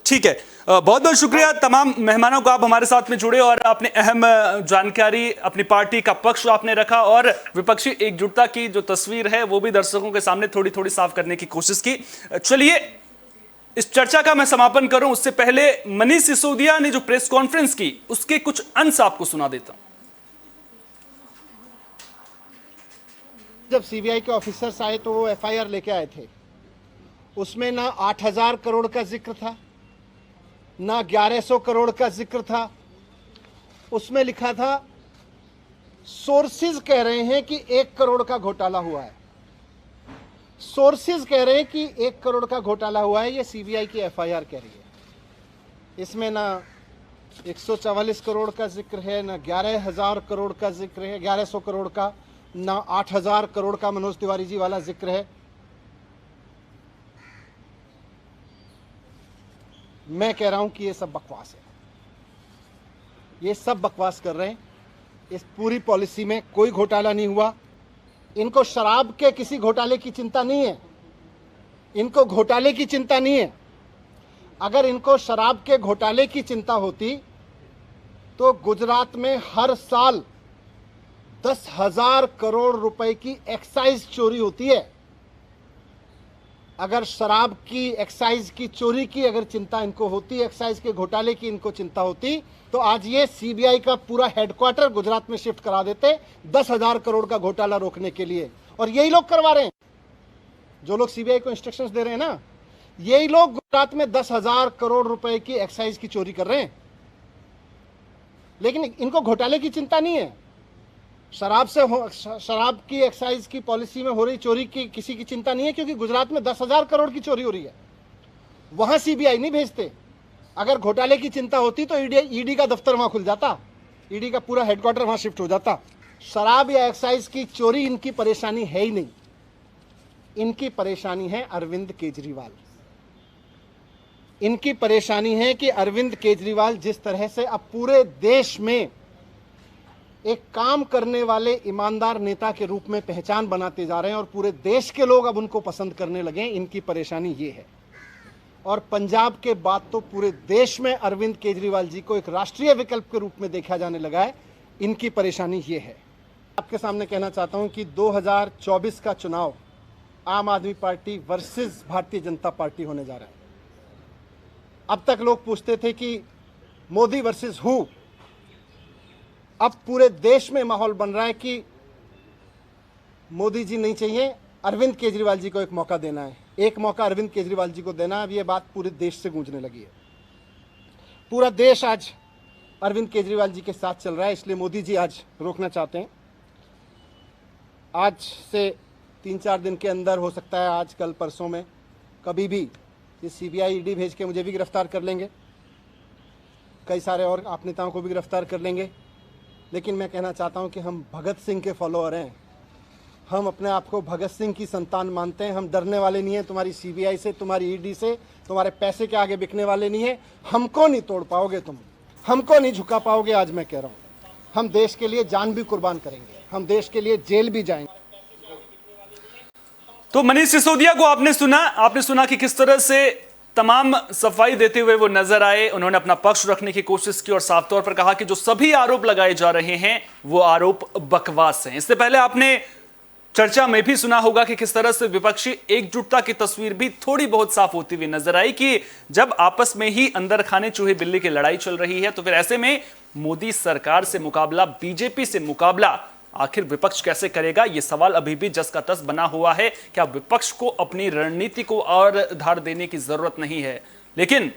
ठीक है, बहुत बहुत शुक्रिया तमाम मेहमानों को, आप हमारे साथ में जुड़े और अपने अहम जानकारी, अपनी पार्टी का पक्ष आपने रखा और विपक्षी एकजुटता की जो तस्वीर है वो भी दर्शकों के सामने थोड़ी थोड़ी साफ करने की कोशिश की। चलिए इस चर्चा का मैं समापन करूं उससे पहले मनीष सिसोदिया ने जो प्रेस कॉन्फ्रेंस की उसके कुछ अंश आपको सुना देता हूं। जब सीबीआई के ऑफिसर्स आए तो वो एफआईआर लेके आए थे, उसमें ना 8,000 करोड़ का जिक्र था, ना 1100 करोड़ का जिक्र था। उसमें लिखा था, सोर्सेज कह रहे हैं कि 1 करोड़ का घोटाला हुआ है। सोर्सेज कह रहे हैं कि 1 करोड़ का घोटाला हुआ है, ये सीबीआई की एफआईआर कह रही है। इसमें ना 144 करोड़ का जिक्र है, ना 11,000 करोड़ का जिक्र है, 1100 करोड़ का, ना 8,000 करोड़ का मनोज तिवारी जी वाला जिक्र है। मैं कह रहा हूं कि ये सब बकवास है, ये सब बकवास कर रहे हैं। इस पूरी पॉलिसी में कोई घोटाला नहीं हुआ। इनको शराब के किसी घोटाले की चिंता नहीं है, इनको घोटाले की चिंता नहीं है। अगर इनको शराब के घोटाले की चिंता होती तो गुजरात में हर साल 10,000 करोड़ रुपए की एक्साइज चोरी होती है। अगर शराब की एक्साइज की चोरी की अगर चिंता इनको होती, एक्साइज के घोटाले की इनको चिंता होती, तो आज ये सीबीआई का पूरा हेडक्वार्टर गुजरात में शिफ्ट करा देते 10,000 करोड़ का घोटाला रोकने के लिए। और यही लोग करवा रहे हैं, जो लोग सीबीआई को इंस्ट्रक्शंस दे रहे हैं ना, यही लोग गुजरात में 10,000 करोड़ रुपए की एक्साइज की चोरी कर रहे हैं। लेकिन इनको घोटाले की चिंता नहीं है, शराब की एक्साइज की पॉलिसी में हो रही चोरी की किसी की चिंता नहीं है, क्योंकि गुजरात में 10,000 करोड़ की चोरी हो रही है। वहां सीबीआई नहीं भेजते। अगर घोटाले की चिंता होती तो ईडी का दफ्तर वहां खुल जाता, ईडी का पूरा हेडक्वार्टर वहां शिफ्ट हो जाता। शराब या एक्साइज की चोरी इनकी परेशानी है ही नहीं, इनकी परेशानी है अरविंद केजरीवाल। इनकी परेशानी है कि अरविंद केजरीवाल जिस तरह से अब पूरे देश में एक काम करने वाले ईमानदार नेता के रूप में पहचान बनाते जा रहे हैं और पूरे देश के लोग अब उनको पसंद करने लगे हैं, इनकी परेशानी ये है। और पंजाब के बाद तो पूरे देश में अरविंद केजरीवाल जी को एक राष्ट्रीय विकल्प के रूप में देखा जाने लगा है, इनकी परेशानी ये है। आपके सामने कहना चाहता हूं कि 2024 का चुनाव आम आदमी party versus Bharatiya Janata party होने जा रहा है। अब तक लोग पूछते थे कि मोदी वर्सेस हु, अब पूरे देश में माहौल बन रहा है कि मोदी जी नहीं चाहिए, अरविंद केजरीवाल जी को एक मौका देना है, एक मौका अरविंद केजरीवाल जी को देना है। अब ये बात पूरे देश से गूंजने लगी है, पूरा देश आज अरविंद केजरीवाल जी के साथ चल रहा है, इसलिए मोदी जी आज रोकना चाहते हैं। आज से 3-4 दिन के अंदर, हो सकता है आज कल परसों में, कभी भी ये सीबीआई ईडी भेज के मुझे भी गिरफ्तार कर लेंगे, कई सारे और आप नेताओं को भी गिरफ्तार कर लेंगे। लेकिन मैं कहना चाहता हूं कि हम भगत सिंह के फॉलोअर हैं, हम अपने आप को भगत सिंह की संतान मानते हैं। हम डरने वाले नहीं हैं तुम्हारी सीबीआई से, तुम्हारी ईडी से, तुम्हारे पैसे के आगे बिकने वाले नहीं हैं। हमको नहीं तोड़ पाओगे तुम, हमको नहीं झुका पाओगे। आज मैं कह रहा हूं, हम देश के लिए जान भी कुर्बान करेंगे, हम देश के लिए जेल भी जाएंगे। तो मनीष सिसोदिया को आपने सुना कि किस तरह से तमाम सफाई देते हुए वो नजर आए। उन्होंने अपना पक्ष रखने की कोशिश की और साफ तौर पर कहा कि जो सभी आरोप लगाए जा रहे हैं वो आरोप बकवास हैं। इससे पहले आपने चर्चा में भी सुना होगा कि किस तरह से विपक्षी एकजुटता की तस्वीर भी थोड़ी बहुत साफ होती हुई नजर आई कि जब आपस में ही अंदर खाने चूहे बिल्ली की लड़ाई चल रही है, तो फिर ऐसे में मोदी सरकार से मुकाबला, बीजेपी से मुकाबला आखिर विपक्ष कैसे करेगा? यह सवाल अभी भी जस का तस बना हुआ है। क्या विपक्ष को अपनी रणनीति को और धार देने की जरूरत नहीं है? लेकिन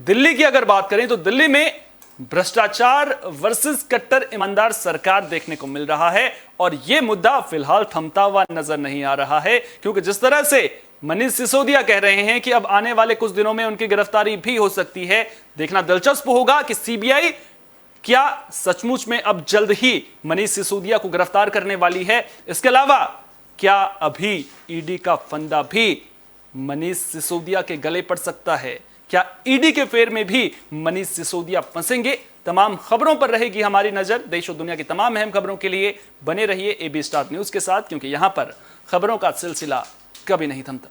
दिल्ली की अगर बात करें तो दिल्ली में भ्रष्टाचार वर्सेस कट्टर ईमानदार सरकार देखने को मिल रहा है और यह मुद्दा फिलहाल थमता हुआ नजर नहीं आ रहा है, क्योंकि जिस तरह से मनीष सिसोदिया कह रहे हैं कि अब आने वाले कुछ दिनों में उनकी गिरफ्तारी भी हो सकती है। देखना दिलचस्प होगा कि सीबीआई क्या सचमुच में अब जल्द ही मनीष सिसोदिया को गिरफ्तार करने वाली है। इसके अलावा क्या अभी ईडी का फंदा भी मनीष सिसोदिया के गले पड़ सकता है? क्या ईडी के फेर में भी मनीष सिसोदिया फंसेंगे? तमाम खबरों पर रहेगी हमारी नजर। देश और दुनिया की तमाम अहम खबरों के लिए बने रहिए AB स्टार न्यूज के साथ, क्योंकि यहां पर खबरों का सिलसिला कभी नहीं थमता।